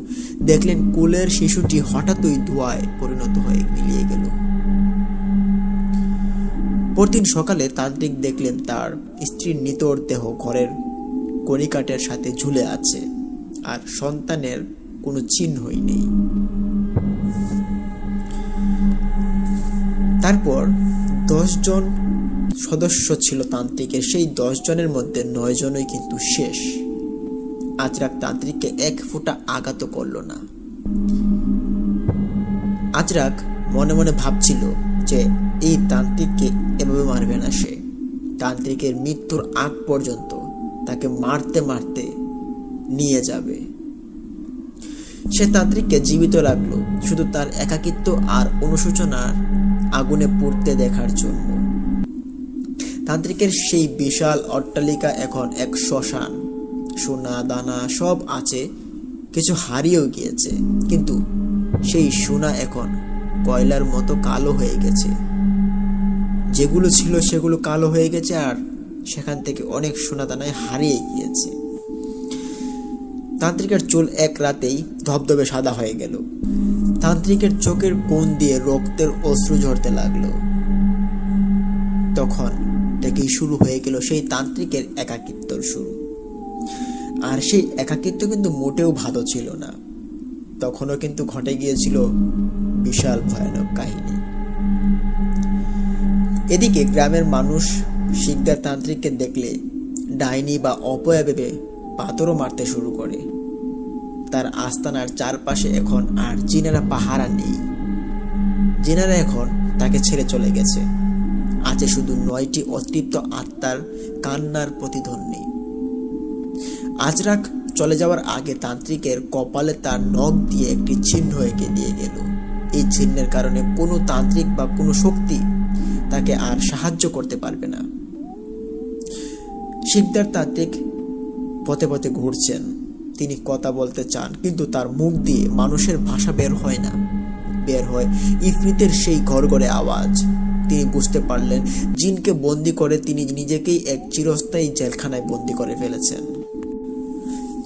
দেখলেন কোলের শিশুটি হঠাৎই ধোঁয়ায় পরিণত হয়ে মিলিয়ে গেল। পরদিন সকালে তান্ত্রিক দেখলেন তার স্ত্রীর নিতর দেহ ঘরের কড়িকাঠের সাথে ঝুলে আছে, আর সন্তানের কোনো চিহ্নই নেই। তারপর 10 জন সদস্য ছিল তান্ত্রিকের, সেই 10 জনের মধ্যে 9 জনই কিন্তু শেষ। আজরাক তান্ত্রিককে এক ফোঁটা আঘাত করল না। আজরাক মনে মনে ভাবছিল যে এই তান্ত্রিককে এভাবে মারবে না সে। তান্ত্রিকের মৃত্যুর আগ পর্যন্ত তাকে মারতে মারতে নিয়ে যাবে। সে তান্ত্রিককে জীবিত রাখলো শুধু তার একাকিত্ব আর অনুশোচনার আগুনে পুড়তে দেখার জন্য। তান্ত্রিকের সেই বিশাল অট্টালিকা এখন এক শ্মশান। সোনা দানা সব আছে, কিছু হারিয়েও গিয়েছে, কিন্তু সেই সোনা এখন কয়লার মতো কালো হয়ে গেছে। যেগুলো ছিল সেগুলো কালো হয়ে গেছে, আর সেখান থেকে অনেক সোনা দানায় হারিয়ে গিয়েছে। তান্ত্রিকের চুল এক রাতেই ধবধবে সাদা হয়ে গেল। তান্ত্রিকের চোখের কোণ দিয়ে রক্তের অশ্রু ঝরতে লাগলো। তখন থেকেই শুরু হয়ে গেল সেই তান্ত্রিকের একাকিত্বর শুরু। আর সেই একাকিত্ব কিন্তু মোটেও ভালো ছিল না। তখনও কিন্তু ঘটে গিয়েছিল বিশাল ভয়ানক কাহিনী। এদিকে গ্রামের মানুষ শিকদার তান্ত্রিককে দেখলে ডাইনি বা অপয়া ভেবে পাথরও মারতে শুরু করে। তার আস্তানার চারপাশে এখন আর জিনেরা পাহারা নেই। জিনেরা এখন তাকে ছেড়ে চলে গেছে। আছে শুধু 9টি অতৃপ্ত আত্মার কান্নার প্রতিধ্বনি। আজরাক চলে যাওয়ার আগে তান্ত্রিকের কপালে তার নখ দিয়ে একটি চিহ্ন এঁকে দিয়ে গেল। এই চিহ্নের কারণে কোনো তান্ত্রিক বা কোনো শক্তি তাকে আর সাহায্য করতে পারবে না। শিকদার তান্ত্রিক পথে পথে ঘুরছেন। তিনি কথা বলতে চান, কিন্তু তার মুখ দিয়ে মানুষের ভাষা বের হয় না। বের হয় ইফরিতের সেই ঘরঘরে আওয়াজ। তিনি বুঝতে পারলেন জিনকে বন্দি করে তিনি নিজেকেই এক চিরস্থায়ী জেলখানায় বন্দি করে ফেলেছেন।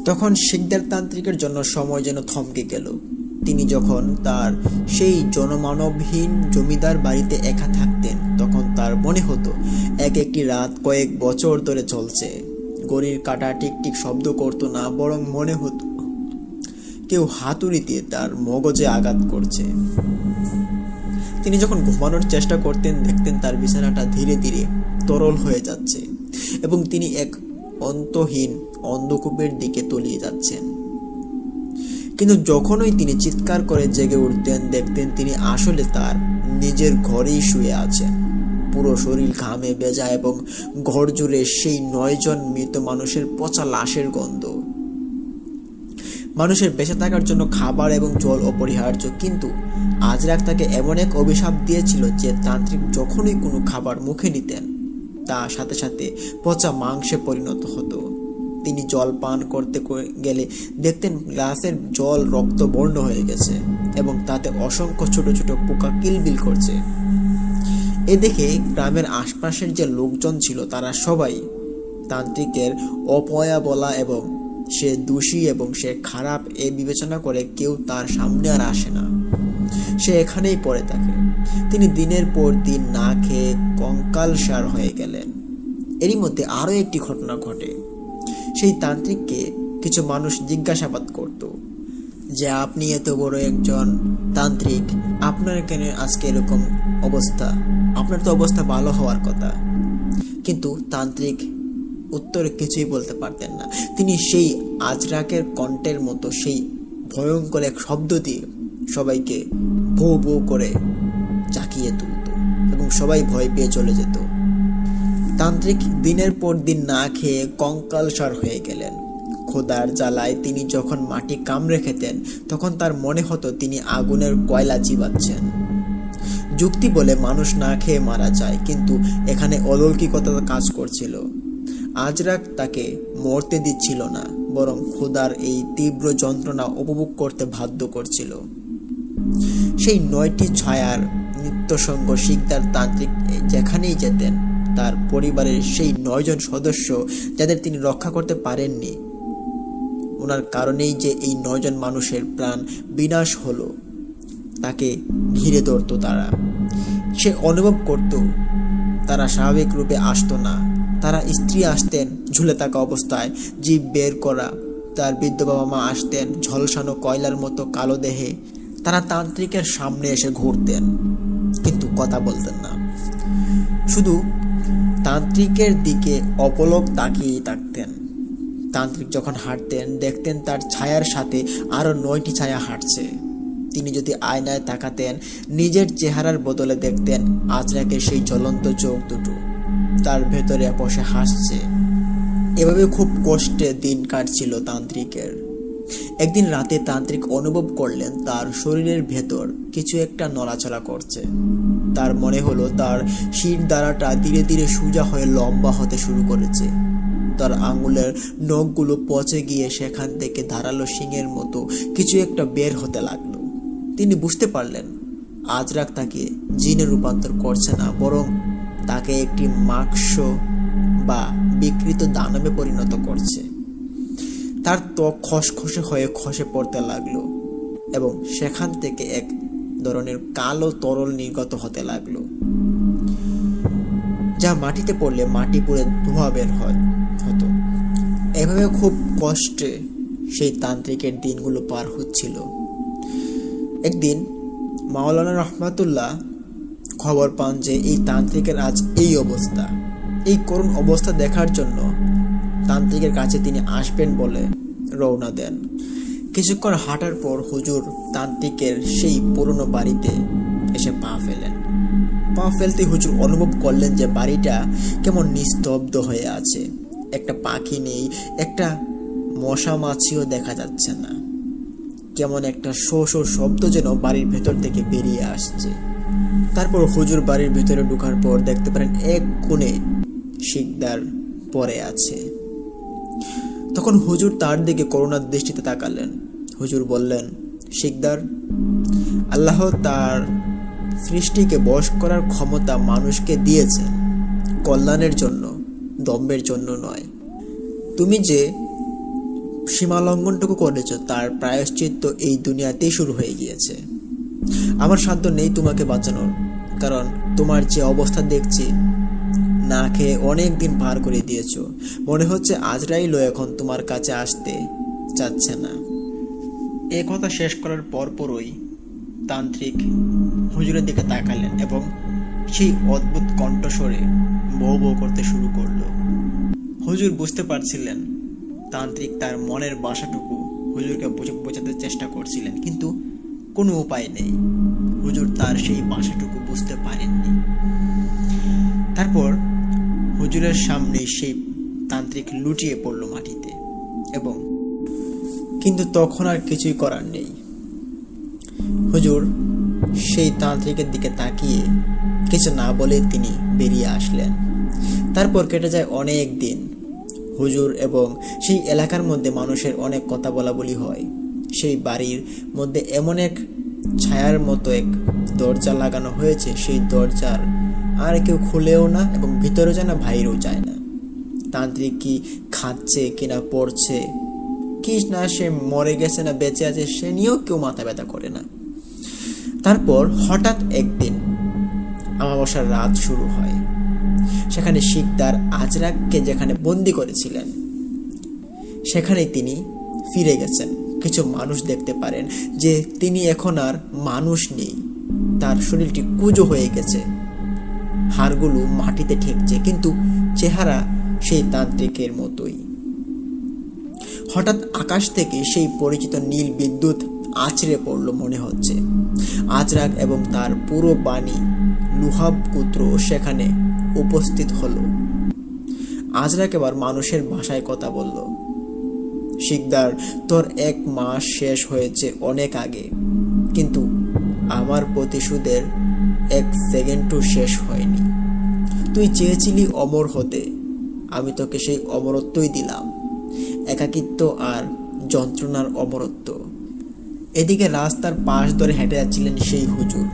তখন শিকদার তান্ত্রিকের জন্য সময় যেন থমকে গেল। তিনি যখন তার সেই জনমানবহীন জমিদার বাড়িতে একা থাকতেন, তখন তার মনে হতো এক একটি রাত কয়েক বছর ধরে চলছে। ঘড়ির কাঁটা টিকটিক শব্দ করতো না, বরং মনে হতো কেউ হাতুড়ি দিয়ে তার মগজে আঘাত করছে। তিনি যখন ঘুমানোর চেষ্টা করতেন, দেখতেন তার বিছানাটা ধীরে ধীরে তরল হয়ে যাচ্ছে এবং তিনি এক অন্তহীন অন্ধকূপের দিকে তলিয়ে যাচ্ছেন। কিন্তু যখনই তিনি চিৎকার করে জেগে উঠতেন, দেখতেন তিনি আসলে তার নিজের ঘরেই শুয়ে আছেন। পুরো শরীর ঘামে ভেজা এবং ঘর জুড়ে সেই 9 জন মৃত মানুষের পচা লাশের গন্ধ। মানুষের বেঁচে থাকার জন্য খাবার এবং জল অপরিহার্য, কিন্তু আজরাক তাকে এমন এক অভিশাপ দিয়েছিল যে তান্ত্রিক যখনই কোনো খাবার মুখে নিতেন তা সাথে সাথে পচা মাংসে পরিণত হতো। তিনি জল পান করতে গেলে দেখতেন গ্লাসের জল রক্তবর্ণ হয়ে গেছে এবং তাতে অসংখ্য ছোট ছোট পোকা কিলবিল করছে। এ দেখে গ্রামের আশপাশের যে লোকজন ছিল তারা সবাই তান্ত্রিকের অপয়া বলা এবং সে দোষী এবং সে খারাপ এ বিবেচনা করে কেউ তার সামনে আর আসে না। সে এখানেই পড়ে থাকে। তিনি দিনের পর দিন না খেয়ে কঙ্কালসার হয়ে গেলেন। এরই মধ্যে আরও একটি ঘটনা ঘটে। সেই তান্ত্রিককে কিছু মানুষ জিজ্ঞাসাবাদ করত যে আপনি এত বড় একজন তান্ত্রিক, আপনার কেন আজকে এরকম অবস্থা? আপনার তো অবস্থা ভালো হওয়ার কথা। কিন্তু তান্ত্রিক উত্তরে কিছুই বলতে পারতেন না। তিনি সেই আজরাকের কণ্ঠের মতো সেই ভয়ঙ্কর এক শব্দ দিয়ে সবাইকে ভৌ ভৌ করে চাকিয়ে তুলত এবং সবাই ভয় পেয়ে চলে যেত। তান্ত্রিক দিনের পর দিন না খেয়ে কঙ্কালসার হয়ে গেলেন। খোদার জ্বালায় তিনি যখন মাটি কামড়ে খেতেন তখন তার মনে হতো তিনি আগুনের কয়লা চিবাচ্ছেন। যুক্তি বলে মানুষ না খেয়ে মারা যায়, কিন্তু এখানে অলৌকিকতা কাজ করছিল। আজরাক তাকে মরতে দিচ্ছিল না, বরং খোদার এই তীব্র যন্ত্রণা উপভোগ করতে বাধ্য করছিল। সেই 9টি ছায়ার নিত্যসঙ্গ শিকদার তান্ত্রিক যেখানেই যেতেন তার পরিবারের সেই 9 জন সদস্য যাদের তিনি রক্ষা করতে পারেননি, ওনার কারণেই যে এই 9 জন মানুষের প্রাণ বিনাশ হলো, তাকে ঘিরে ধরত তারা। সে অনুভব করত তারা স্বাভাবিক রূপে আসতো না। তারা স্ত্রী আসতেন ঝুলে থাকা অবস্থায়, জীব বের করা। তার বৃদ্ধ বাবা মা আসতেন ঝলসানো কয়লার মতো কালো দেহে। তারা তান্ত্রিকের সামনে এসে ঘুরতেন কিন্তু কথা বলতেন না, শুধু তান্ত্রিকের দিকে অপলক তাকিয়ে থাকতেন। তান্ত্রিক যখন হাঁটতেন দেখতেন তার ছায়ার সাথে আরো 9টি ছায়া হাঁটছে। তিনি যদি আয়নায় তাকাতেন নিজের চেহারার বদলে দেখতেন আজরাকের সেই জ্বলন্ত চোখ দুটো তার ভেতরে বসে হাসছে। এভাবে খুব কষ্টে দিন কাটছিল তান্ত্রিকের। একদিন রাতে তান্ত্রিক অনুভব করলেন তার শরীরের ভেতর কিছু একটা নড়াচড়া করছে। তার মনে হলো তার শির দ্বারাটা ধীরে ধীরে সোজা হয়ে লম্বা হতে শুরু করেছে। তার আঙুলের নখগুলো পচে গিয়ে সেখান থেকে ধারালো শিংয়ের মতো কিছু একটা বের হতে লাগলো। তিনি বুঝতে পারলেন আজরাক তাকে জিনে রূপান্তর করছে না, বরং তাকে একটি মাংস বা বিকৃত দানবে পরিণত করছে। তার ত্বক খসখসে হয়ে খসে পড়তে লাগলো এবং সেখান থেকে এক ধরনের কালো তরল নির্গত হতে লাগলো, যা মাটিতে পড়লে মাটি পুড়ে ধোঁয়া বের হতো। এভাবে খুব কষ্টে সেই তান্ত্রিকের দিনগুলো পার হচ্ছিল। একদিন মাওলানা রহমাতুল্লাহ খবর পান যে এই তান্ত্রিকের আজ এই অবস্থা। এই করুণ অবস্থা দেখার জন্য তান্ত্রিকের কাছে তিনি আসবেন বলে রওনা দেন। কিছুক্ষণ হাঁটার পর হুজুর তান্ত্রিকের সেই পুরনো বাড়িতে এসে পা ফেলেন। পা ফেলতে হুজুর অনুভব করলেন যে বাড়িটা কেমন নিস্তব্ধ হয়ে আছে। একটা পাখি নেই, একটা মশা মাছিও দেখা যাচ্ছে না। কেমন একটা শো শো শব্দ যেন বাড়ির ভেতর থেকে বেরিয়ে আসছে। তারপর হুজুর বাড়ির ভেতরে ঢোকার পর দেখতে পারেন এক কোণে শিকদার পড়ে আছে। তখন হুজুর তার দিকে করুণার দৃষ্টিতে তাকালেন। হুজুর বললেন, শিকদার, আল্লাহ তার সৃষ্টিকে বশ করার ক্ষমতা মানুষকে দিয়েছেন কল্যাণের জন্য, দম্ভের জন্য নয়। তুমি যে সীমালঙ্ঘনটুকু করেছ তার প্রায়শ্চিত্ত এই দুনিয়াতেই শুরু হয়ে গিয়েছে। আমার সাধ্য নেই তোমাকে বাঁচানোর, কারণ তোমার যে অবস্থা দেখছি, না খেয়ে অনেক দিন পার করে দিয়েছ। মনে হচ্ছে আজরাইলও এখন তোমার কাছে আসতে চাচ্ছে না। এ কথা শেষ করার পরপরই তান্ত্রিক হুজুরের দিকে তাকালেন এবং সেই অদ্ভুত কণ্ঠস্বরে বউ বউ করতে শুরু করলো। হুজুর বুঝতে পারছিলেন তান্ত্রিক তার মনের বাসাটুকু হুজুরকে বোঝাতে চেষ্টা করছিলেন, কিন্তু কোনো উপায় নেই। হুজুর তার সেই বাসাটুকু বুঝতে পারেননি। তারপর হুজুরের সামনে সেই তান্ত্রিক লুটিয়ে পড়ল মাটিতে এবং কিন্তু তখন আর কিছুই করার নেই। হুজুর সেই তান্ত্রিকের দিকে তাকিয়ে কিছু না বলে তিনি বেরিয়ে আসলেন। তারপর কেটে যায় অনেক দিন। হুজুর এবং সেই এলাকার মধ্যে মানুষের অনেক কথা বলা বলি হয়। সেই বাড়ির মধ্যে এমন এক ছায়ার মতো এক দরজা লাগানো হয়েছে, সেই দরজার আর কেউ খুলেও না এবং ভিতরে যেন বাইরেও যায় না। তান্ত্রিক কি খাচ্ছে কিনা পড়ছে কি না, সে মরে গেছে না বেঁচে আছে, সে নিয়েও কেউ মাথা ব্যথা করে না। তারপর হঠাৎ একদিন আমাবস্যার রাত শুরু হয়। সেখানে শিকদার আজরাককে যেখানে বন্দি করেছিলেন সেখানে তিনি ফিরে গেছেন। কিছু মানুষ দেখতে পারেন যে তিনি এখন আর মানুষ নেই, তার শরীরটি কুঁজো হয়ে গেছে, হাড়গুলো মাটিতে ঠেকছে, কিন্তু চেহারা সেই তান্ত্রিকের মতোই। হঠাৎ আকাশ থেকে সেই পরিচিত নীল বিদ্যুৎ আছড়ে পড়ল মনে হচ্ছে। আজরাক এবং তার পুরো বাণী লুহাব পুত্র সেখানে উপস্থিত হলো। আজরাক এবার মানুষের ভাষায় কথা বলল। শিকদার, তোর 1 মাস শেষ হয়েছে অনেক আগে, কিন্তু আমার প্রতিশোধের 1 সেকেন্ডও শেষ হয়নি। তুই চেয়েছিলি অমর হতে, আমি তোকে সেই অমরত্বই দিলাম, একাকিত্ব আর যন্ত্রণার অমরত্ব। এদিকে রাস্তার পাশ ধরে হেঁটে যাচ্ছিলেন সেই হুজুর।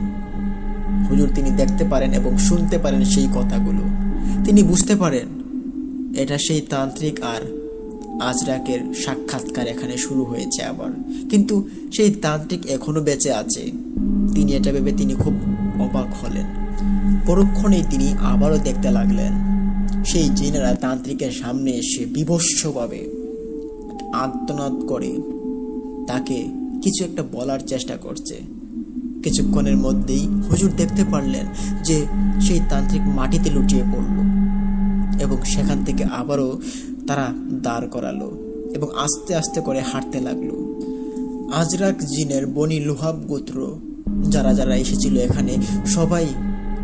তিনি দেখতে পারেন এবং শুনতে পারেন সেই কথাগুলো। তিনি বুঝতে পারেন এটা সেই তান্ত্রিক আর আজরাকের সাক্ষাৎকার এখানে শুরু হয়েছে আবার, কিন্তু সেই তান্ত্রিক এখনো বেঁচে আছে। তিনি এটা ভেবে তিনি খুব অবাক হলেন। পরক্ষণেই তিনি আবারও দেখতে লাগলেন সেই জিনেরা তান্ত্রিকের সামনে এসে বিভৎসভাবে আর্তনাদ করে তাকে কিছু একটা বলার চেষ্টা করছে। কিছুক্ষণের মধ্যেই হুজুর দেখতে পারলেন যে সেই তান্ত্রিক মাটিতে লুটিয়ে পড়ল এবং সেখান থেকে আবারও তারা দাঁড় করালো এবং আস্তে আস্তে করে হাঁটতে লাগলো। আজরাক জিনের বনি লুহাব গোত্র যারা যারা এসেছিল এখানে সবাই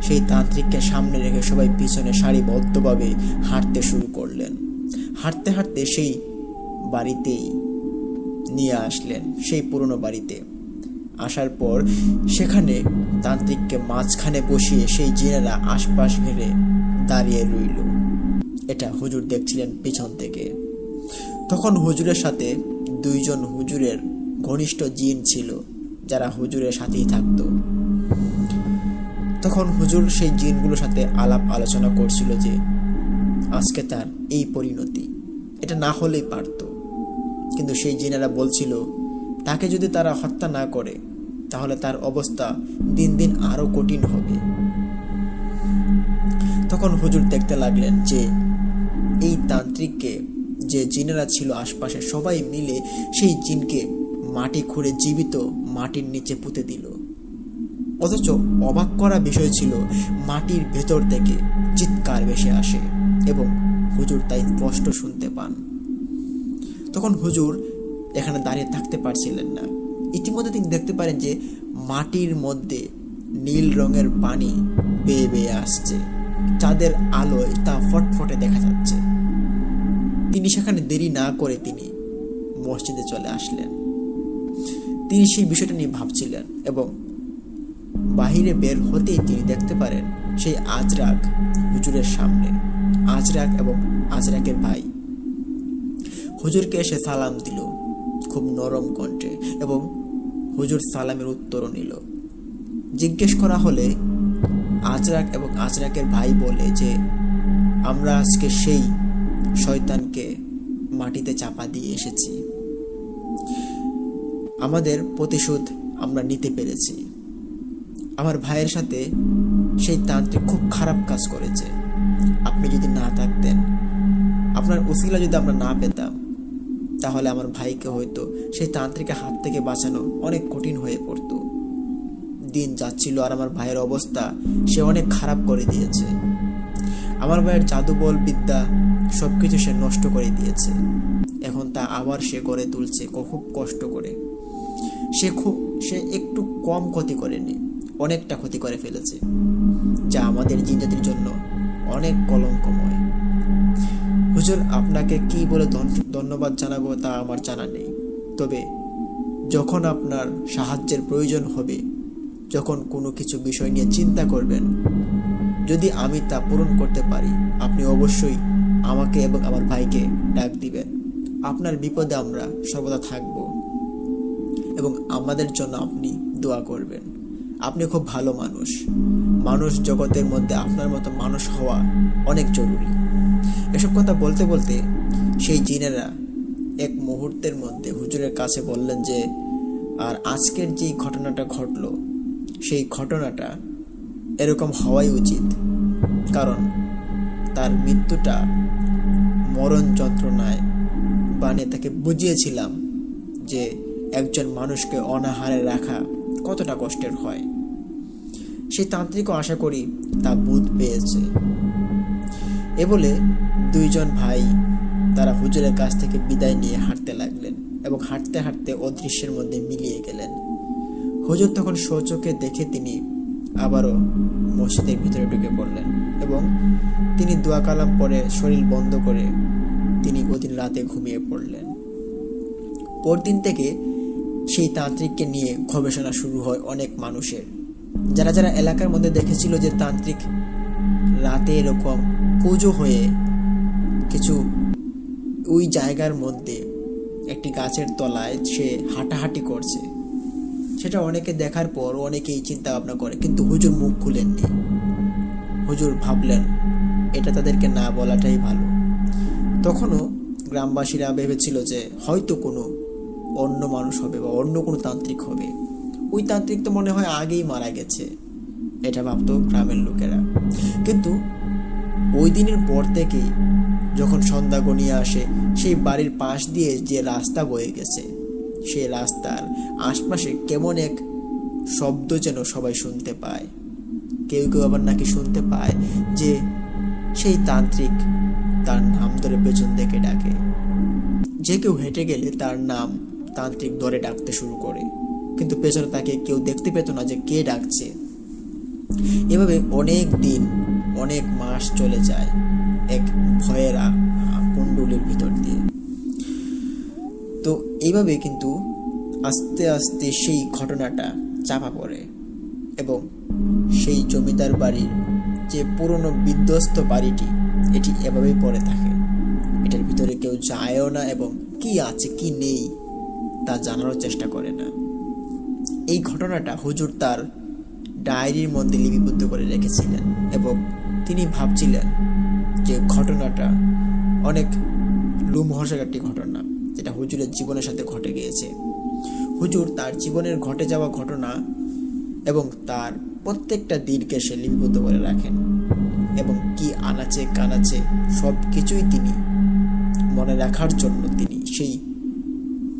সেই তান্ত্রিককে সামনে রেখে সবাই পিছনে সারিবদ্ধভাবে হাঁটতে শুরু করলেন। হাঁটতে হাঁটতে সেই বাড়িতেই নিয়ে আসলেন, সেই পুরনো বাড়িতে। আসার পর সেখানে তান্ত্রিককে মাঝখানে বসিয়ে সেই জিনেরা আশপাশ ঘিরে দাঁড়িয়ে রইল। এটা হুজুর দেখছিলেন পিছন থেকে। তখন হুজুরের সাথে 2 জন হুজুরের ঘনিষ্ঠ জিন ছিল যারা হুজুরের সাথেই থাকত। তখন হুজুর সেই জিনগুলোর সাথে আলাপ আলোচনা করছিল যে আজকে তার এই পরিণতি, এটা না হলেই পারত। কিন্তু সেই জিনেরা বলছিল তাকে যদি তারা হত্যা না করে তাহলে তার অবস্থা দিন দিন আরো কঠিন হবে। তখন হুজুর দেখতে লাগলেন যে এই তান্ত্রিককে যে জিনেরা ছিল আশপাশে সবাই মিলে সেই জিনকে মাটি খুঁড়ে জীবিত মাটির নিচে পুঁতে দিল। অথচ অবাক করা বিষয় ছিল মাটির ভেতর থেকে চিৎকার ভেসে আসে এবং হুজুর তাই স্পষ্ট শুনতে পান। তখন হুজুর এখানে দাঁড়িয়ে থাকতে পারছিলেন না। ইতিমধ্যে তিনি দেখতে পারেন যে মাটির মধ্যে নীল রঙের পানি বেয়ে বেয়ে আসছে, চাঁদের আলোয় তা ফটফটে দেখা যাচ্ছে। তিনি সেখানে দেরি না করে তিনি মসজিদে চলে আসলেন। তিনি সেই বিষয়টা নিয়ে ভাবছিলেন এবং বাহিরে বের হতেই তিনি দেখতে পারেন সেই আজরাক হুজুরের সামনে। আজরাক এবং আজরাকের ভাই হুজুরকে এসে সালাম দিল খুব নরম কণ্ঠে এবং হুজুর সালামের উত্তরও নিল। জিজ্ঞেস করা হলে আজরাক এবং আজরাকের ভাই বলে যে আমরা আজকে সেই শয়তানকে মাটিতে চাপা দিয়ে এসেছি, আমাদের প্রতিশোধ আমরা নিতে পেরেছি। আমার ভাইয়ের সাথে সেই তান্ত্রিক খুব খারাপ কাজ করেছে। আপনি যদি না থাকতেন, আপনার উসিলা যদি আমরা না পেতাম, তাহলে আমার ভাইকে হয়তো সেই তান্ত্রিকের হাত থেকে বাঁচানো অনেক কঠিন হয়ে পড়ত। দিন যাচ্ছিল আর আমার ভাইয়ের অবস্থা সে অনেক খারাপ করে দিয়েছে। আমার ভাইয়ের জাদুবল বিদ্যা সবকিছু সে নষ্ট করে দিয়েছে। এখন তা আবার সে করে তুলছে খুব কষ্ট করে। সে একটু কম ক্ষতি করেনি, অনেকটা ক্ষতি করে ফেলেছে, যা আমাদের জিনজাতির জন্য অনেক কলঙ্কময়। হুজুর, আপনাকে কি বলে ধন্যবাদ জানাবো তা আমার জানা নেই। তবে যখন আপনার সাহায্যের প্রয়োজন হবে, যখন কোনো কিছু বিষয় নিয়ে চিন্তা করবেন, যদি আমি তা পূরণ করতে পারি, আপনি অবশ্যই আমাকে এবং আমার ভাইকে ডাক দিবেন। আপনার বিপদে আমরা সর্বদা থাকব এবং আমাদের জন্য আপনি দোয়া করবেন। আপনি খুব ভালো মানুষ। মানুষ জগতের মধ্যে আপনার মতো মানুষ হওয়া অনেক জরুরি। এসব কথা বলতে বলতে সেই জিনেরা এক মুহূর্তের মধ্যে হুজুরের কাছে বললেন যে, আর আজকের যেই ঘটনাটা ঘটলো, সেই ঘটনাটা এরকম হওয়াই উচিত, কারণ তার মৃত্যুটা মরণ যন্ত্রণায় বানিয়ে তাকে বুঝিয়েছিলাম যে একজন মানুষকে অনাহারে রাখা কতটা কষ্টের হয়। সেই তান্ত্রিকও আশা করি তা বুঝ পেয়েছে। এ বলে দুইজন ভাই তারা হুজুরের কাছ থেকে বিদায় নিয়ে হাঁটতে লাগলেন এবং হাঁটতে হাঁটতে অদৃশ্যের মধ্যে মিলিয়ে গেলেন। হুজুর তখন স্বচোখে দেখে তিনি আবারও মসজিদের ভিতরে ঢুকে পড়লেন এবং তিনি দোয়া কালাম পরে শরীর বন্ধ করে তিনি ওদিন রাতে ঘুমিয়ে পড়লেন। পরদিন থেকে সেই তান্ত্রিককে নিয়ে গবেষণা শুরু হয় অনেক মানুষের। যারা যারা এলাকার মধ্যে দেখেছিল যে তান্ত্রিক রাতে এরকম পুজো হয়ে কিছু ওই জায়গার মধ্যে একটি গাছের তলায় সে হাঁটাহাঁটি করছে, সেটা অনেকে দেখার পর অনেকেই চিন্তা ভাবনা করে, কিন্তু হুজুর মুখ খুলেননি। হুজুর ভাবলেন এটা তাদেরকে না বলাটাই ভালো। তখনও গ্রামবাসীরা ভেবেছিল যে হয়তো কোনো অন্য মানুষ হবে বা অন্য কোনো তান্ত্রিক হবে। ওই তান্ত্রিক তো মনে হয় আগেই মারা গেছে, এটা ভাবতো গ্রামের লোকেরা। কিন্তু ওই দিনের পর থেকেই যখন সন্ধ্যা গনিয়ে আসে, সেই বাড়ির পাশ দিয়ে যে রাস্তা বয়ে গেছে, সেই রাস্তার আশপাশে কেমন এক শব্দ যেন সবাই শুনতে পায়। কেউ কেউ আবার নাকি শুনতে পায় যে সেই তান্ত্রিক তার নাম ধরে পেছন থেকে ডাকে। যে কেউ হেঁটে গেলে তার নাম তান্ত্রিক ধরে ডাকতে শুরু করে, কিন্তু পেছনে তাকে কেউ দেখতে পেত না যে কে ডাকছে। এভাবে অনেক দিন, অনেক মাস চলে যায় এক ভয়ের কুণ্ডলীর ভিতর দিয়ে। তো এইভাবে কিন্তু আস্তে আস্তে সেই ঘটনাটা চাপা পড়ে এবং সেই জমিদার বাড়ির যে পুরনো বিধ্বস্ত বাড়িটি, এটি এভাবেই পড়ে থাকে। এটার ভিতরে কেউ যায়ও না এবং কি আছে কি নেই তা জানার চেষ্টা করে না। এই ঘটনাটা হুজুর তার ডায়েরির মধ্যে লিপিবদ্ধ করে রেখেছিলেন এবং তিনি ভাবছিলেন যে ঘটনাটা অনেক লোমহর্ষক একটি ঘটনা, যেটা হুজুরের জীবনের সাথে ঘটে গিয়েছে। হুজুর তার জীবনের ঘটে যাওয়া ঘটনা এবং তার প্রত্যেকটা দিনকে সে লিপিবদ্ধ করে রাখেন এবং কি আনাচে কানাচে সব কিছুই তিনি মনে রাখার জন্য তিনি সেই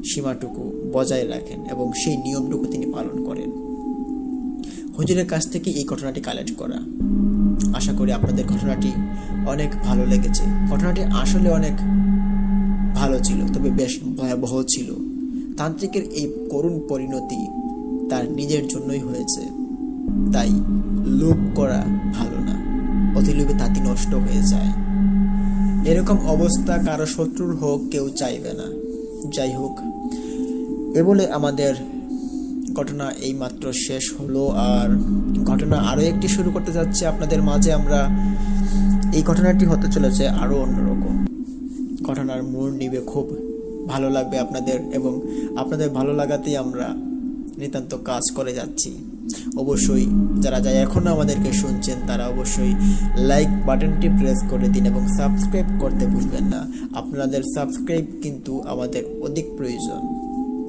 সীমাটুকু বজায় রাখেন এবং সেই নিয়মটুকু তিনি পালন করেন। হুজুরের কাছ থেকে এই ঘটনাটি কালেক্ট করা। আশা করি আপনাদের ঘটনাটি অনেক ভালো লেগেছে। ঘটনাটি আসলে অনেক ভালো ছিল, তবে বেশ ভয়াবহ ছিল। তান্ত্রিকের এই করুণ পরিণতি তার নিজের জন্যই হয়েছে, তাই লোভ করা ভালো না। অতি লোভে তাঁতি নষ্ট হয়ে যায়। এরকম অবস্থা কারো শত্রুর হোক কেউ চাইবে না। যাই হোক, এ বলে আমাদের ঘটনা এইমাত্র শেষ হলো, আর ঘটনা আরও একটি শুরু করতে যাচ্ছে আপনাদের মাঝে আমরা। এই ঘটনাটি হতে চলেছে আরও অন্যরকম। ঘটনার মোড় নিবে, খুব ভালো লাগবে আপনাদের এবং আপনাদের ভালো লাগাতেই আমরা নিতান্ত কাজ করে যাচ্ছি। অবশ্যই যারা এখনও আমাদেরকে শুনছেন তারা অবশ্যই লাইক বাটনটি প্রেস করে দিন এবং সাবস্ক্রাইব করতে ভুলবেন না। আপনাদের সাবস্ক্রাইব কিন্তু আমাদের অধিক প্রয়োজন,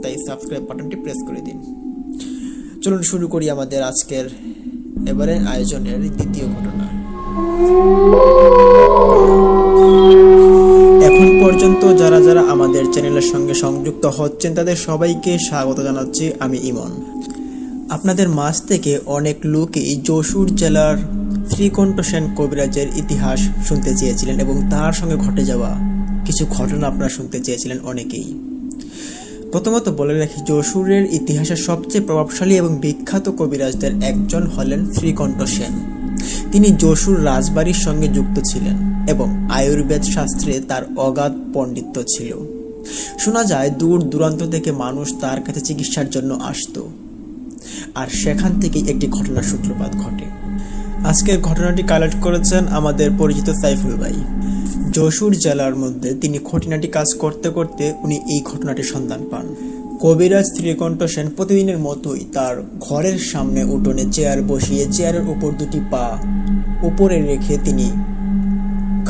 তাই সাবস্ক্রাইব বাটনটি প্রেস করে দিন। চলুন শুরু করি আমাদের আজকের এবারের আয়োজনের দ্বিতীয় ঘটনা। এখন পর্যন্ত যারা যারা আমাদের চ্যানেলের সঙ্গে সংযুক্ত হচ্ছেন তাদের সবাইকে স্বাগত জানাচ্ছি আমি ইমন। আপনাদের মাঝ থেকে অনেক লোকই যশোর জেলার শ্রীকণ্ঠ সেন কবিরাজের ইতিহাস শুনতে চেয়েছিলেন এবং তার সঙ্গে ঘটে যাওয়া কিছু ঘটনা আপনারা শুনতে চেয়েছিলেন অনেকেই। প্রথমত বলে রাখি, যশোরের ইতিহাসের সবচেয়ে প্রভাবশালী এবং বিখ্যাত কবিরাজদের একজন হলেন শ্রীকণ্ঠ সেন। তিনি যশোর রাজবাড়ির সঙ্গে যুক্ত ছিলেন এবং আয়ুর্বেদ শাস্ত্রে তার অগাধ পণ্ডিত্য ছিল। শোনা যায় দূর দূরান্ত থেকে মানুষ তার কাছে চিকিৎসার জন্য আসতো, আর সেখান থেকেই একটি ঘটনার সূত্রপাত ঘটে। আজকের ঘটনাটি কালেক্ট করেছেন আমাদের পরিচিত সাইফুল ভাই। যশোর জেলার মধ্যে তিনি খুঁটিনাটি কাজ করতে করতে উনি এই ঘটনাটির সন্ধান পান। কবিরাজ শ্রীকণ্ঠ সেন প্রতিদিনের মতোই তার ঘরের সামনে উঠোনে চেয়ার বসিয়ে চেয়ারের উপর দুটি পা উপরে রেখে তিনি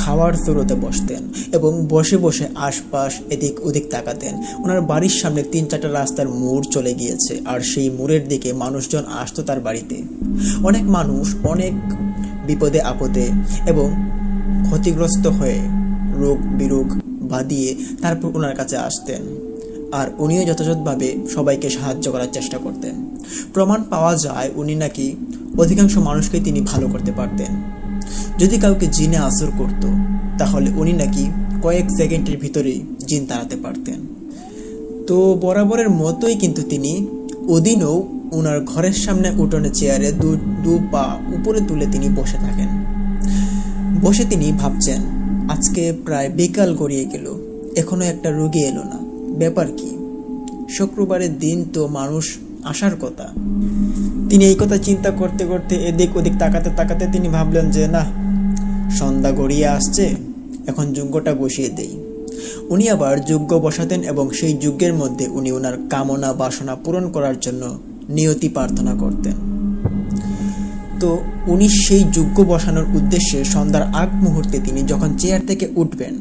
খাওয়ার শুরুতে বসতেন এবং বসে বসে আশপাশ এদিক ওদিক তাকাতেন। ওনার বাড়ির সামনে 3-4টা রাস্তার মোড় চলে গিয়েছে, আর সেই মোড়ের দিকে মানুষজন আসতো তার বাড়িতে। অনেক মানুষ অনেক বিপদে আপদে এবং ক্ষতিগ্রস্ত হয়ে রোগ বিরোগ বাদিয়ে তারপর ওনার কাছে আসতেন, আর উনিও যথাযথভাবে সবাইকে সাহায্য করার চেষ্টা করতেন। প্রমাণ পাওয়া যায় উনি নাকি অধিকাংশ মানুষকে তিনি ভালো করতে পারতেন। যদি কাউকে জিনে আসর করত তাহলে উনি নাকি কয়েক সেকেন্ডের ভিতরেই জিন তাড়াতে পারতেন। তো বরাবরের মতোই কিন্তু তিনি ওদিনও ওনার ঘরের সামনে উঠোনে চেয়ারে দু পা উপরে তুলে তিনি বসে থাকেন। বসে তিনি ভাবছেন, আজকে প্রায় বিকাল গড়িয়ে গেল, এখনো একটা রোগী এলো না, ব্যাপার কি? শুক্রবারের দিন তো মানুষ আসার কথা। তিনি এই কথা চিন্তা করতে করতে এদিক ওদিক তাকাতে তাকাতে তিনি ভাবলেন যে না, সন্ধ্যা গড়িয়ে আসছে, এখন যজ্ঞটা বসিয়ে দেই। উনি আবার যজ্ঞ বসাতেন এবং সেই যজ্ঞের মধ্যে উনি ওনার কামনা বাসনা পূরণ করার জন্য নিয়তি প্রার্থনা করতেন। তো উনি সেই যজ্ঞ বসানোর উদ্দেশ্যে সন্ধ্যার আগ মুহূর্তে তিনি যখন চেয়ার থেকে উঠবেন,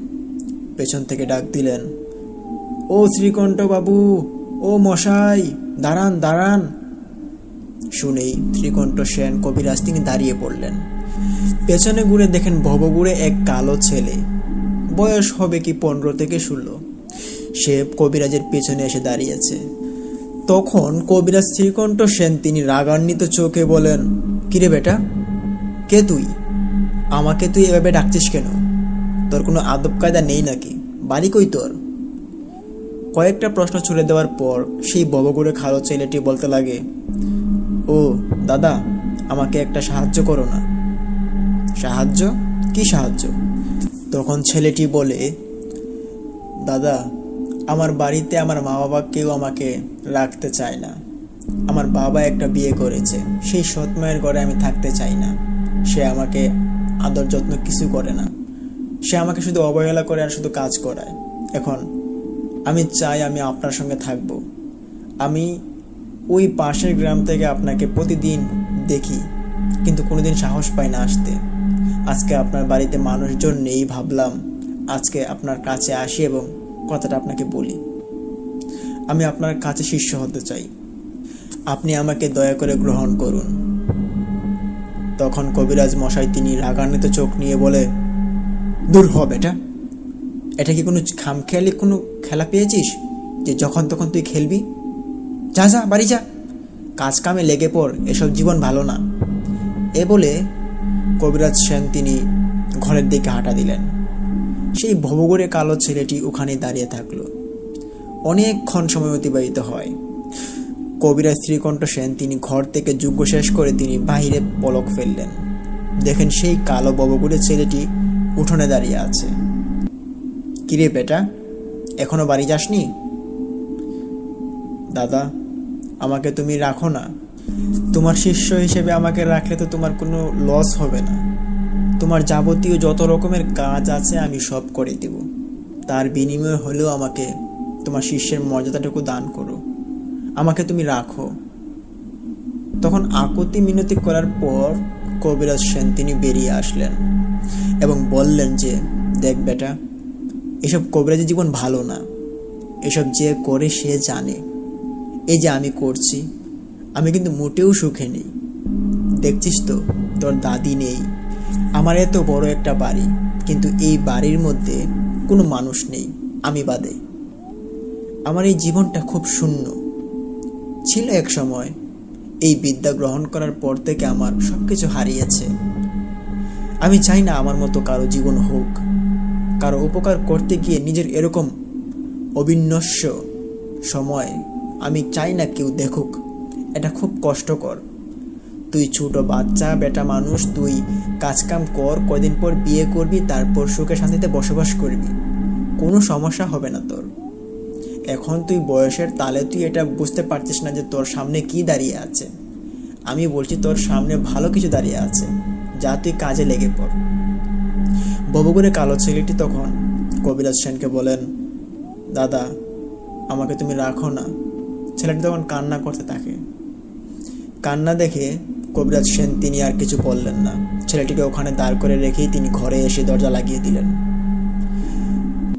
পেছন থেকে ডাক দিলেন, ও শ্রীকণ্ঠ বাবু, ও মশাই, দাঁড়ান দাঁড়ান। শুনেই শ্রীকণ্ঠ সেন কবিরাজ তিনি দাঁড়িয়ে পড়লেন। পেছনে ঘুরে দেখেন ভবঘুরে এক কালো ছেলে, বয়স হবে কি 15 থেকে 16, সে কবিরাজের পেছনে এসে দাঁড়িয়েছে। তখন কবিরাজ শ্রীকণ্ঠ সেন তিনি রাগান্বিত চোখে বলেন, কিরে বেটা, কে তুই? আমাকে তুই এভাবে ডাকছিস কেন? তোর কোনো আদব কায়দা নেই নাকি? বাড়ি কই তোর? কয়েকটা প্রশ্ন ছুড়ে দেওয়ার পর সেই ভবঘুরে কালো ছেলেটি বলতে লাগে, ও দাদা, আমাকে একটা সাহায্য করো না। সাহায্য? কি সাহায্য? তখন ছেলেটি বলে, দাদা, আমার বাড়িতে আমার মা বাবা কেউ আমাকে রাখতে চায় না। আমার বাবা একটা বিয়ে করেছে, সেই সৎ মায়ের ঘরে আমি থাকতে চাই না। সে আমাকে আদর যত্ন কিছু করে না, সে আমাকে শুধু অবহেলা করে আর শুধু কাজ করায়। এখন আমি চাই আমি আপনার সঙ্গে থাকব। আমি ওই পাশের গ্রাম থেকে আপনাকে প্রতিদিন দেখি, কিন্তু কোনোদিন সাহস পাই না আসতে। আজকে আপনার বাড়িতে মানুষজন নেই, ভাবলাম আজকে আপনার কাছে আসি এবং কথাটা আপনাকে বলি। আমি আপনার কাছে শিষ্য হতে চাই, আপনি আমাকে দয়া করে গ্রহণ করুন। তখন কবিরাজ মশাই তিনি রাগান্বিত চোখ নিয়ে বলে, দূর হ বেটা, এটা কি কোনো খামখেয়ালি কোনো খেলা পেয়েছিস যে যখন তখন তুই খেলবি? যা যা, বাড়ি যা, কাজ কামে লেগে পড়, এসব জীবন ভালো না। এ বলে কবিরাজ সেন তিনি ঘরের দিকে হাঁটা দিলেন। সেই ভবঘুরে কালো ছেলেটি ওখানে দাঁড়িয়ে থাকলো। অনেকক্ষণ সময় অতিবাহিত হয়। কবিরাজ শ্রীকণ্ঠ সেন তিনি ঘর থেকে যজ্ঞ শেষ করে তিনি বাহিরে পলক ফেললেন। দেখেন সেই কালো ভবঘুরে ছেলেটি উঠোনে দাঁড়িয়ে আছে। কিরে বেটা, এখনো বাড়ি যাসনি? দাদা, আমাকে তুমি রাখো না। তোমার শিষ্য হিসেবে আমাকে রাখলে তো তোমার কোনো লস হবে না। তোমার যাবতীয় যত রকমের কাজ আছে আমি সব করে দেব। তার বিনিময়ে হলেও আমাকে তোমার শিষ্যের মর্যাদাটুকু দান করো, আমাকে তুমি রাখো। তখন আকুতি মিনতি করার পর কবিরাজ সেন তিনি বেরিয়ে আসলেন এবং বললেন যে, দেখ বেটা, এসব কবিরাজের জীবন ভালো না। এসব যে করে সে জানে। এই যে আমি করছি, আমি কিন্তু মোটেও সুখে নেই। দেখছিস তো, তোর দাদি নেই, আমার এত বড় একটা বাড়ি, কিন্তু এই বাড়ির মধ্যে কোনো মানুষ নেই আমি বাদে। আমার এই জীবনটা খুব শূন্য ছিল এক সময়। এই বিদ্যা গ্রহণ করার পর থেকে আমার সব কিছু হারিয়েছে। আমি চাই না আমার মতো কারো জীবন হোক। কারো উপকার করতে গিয়ে নিজের এরকম অবিনশ্বর সময় আমি চাই না কেউ দেখুক। এটা খুব কষ্টকর। তুই ছোট বাচ্চা বেটা মানুষ, তুই কাজকাম কর, কদিন পর বিয়ে করবি, তারপর সুখে শান্তিতে বসবাস করবি, কোনো সমস্যা হবে না তোর। এখন তুই বয়সের তালে তুই এটা বুঝতে পারছিস না যে তোর সামনে কি দাঁড়িয়ে আছে। আমি বলছি তোর সামনে ভালো কিছু দাঁড়িয়ে আছে, যা তুই কাজে লেগে পড়। ববুগুরে কালো ছেলেটি তখন কবিরাজ সেনকে বলেন, দাদা আমাকে তুমি রাখো না। ছেলেটি তখন কান্না করতে থাকে। কান্না দেখে কবিরাজ সেন তিনি আর কিছু বললেন না। ছেলেটিকে ওখানে দাঁড় করে রেখেই তিনি ঘরে এসে দরজা লাগিয়ে দিলেন।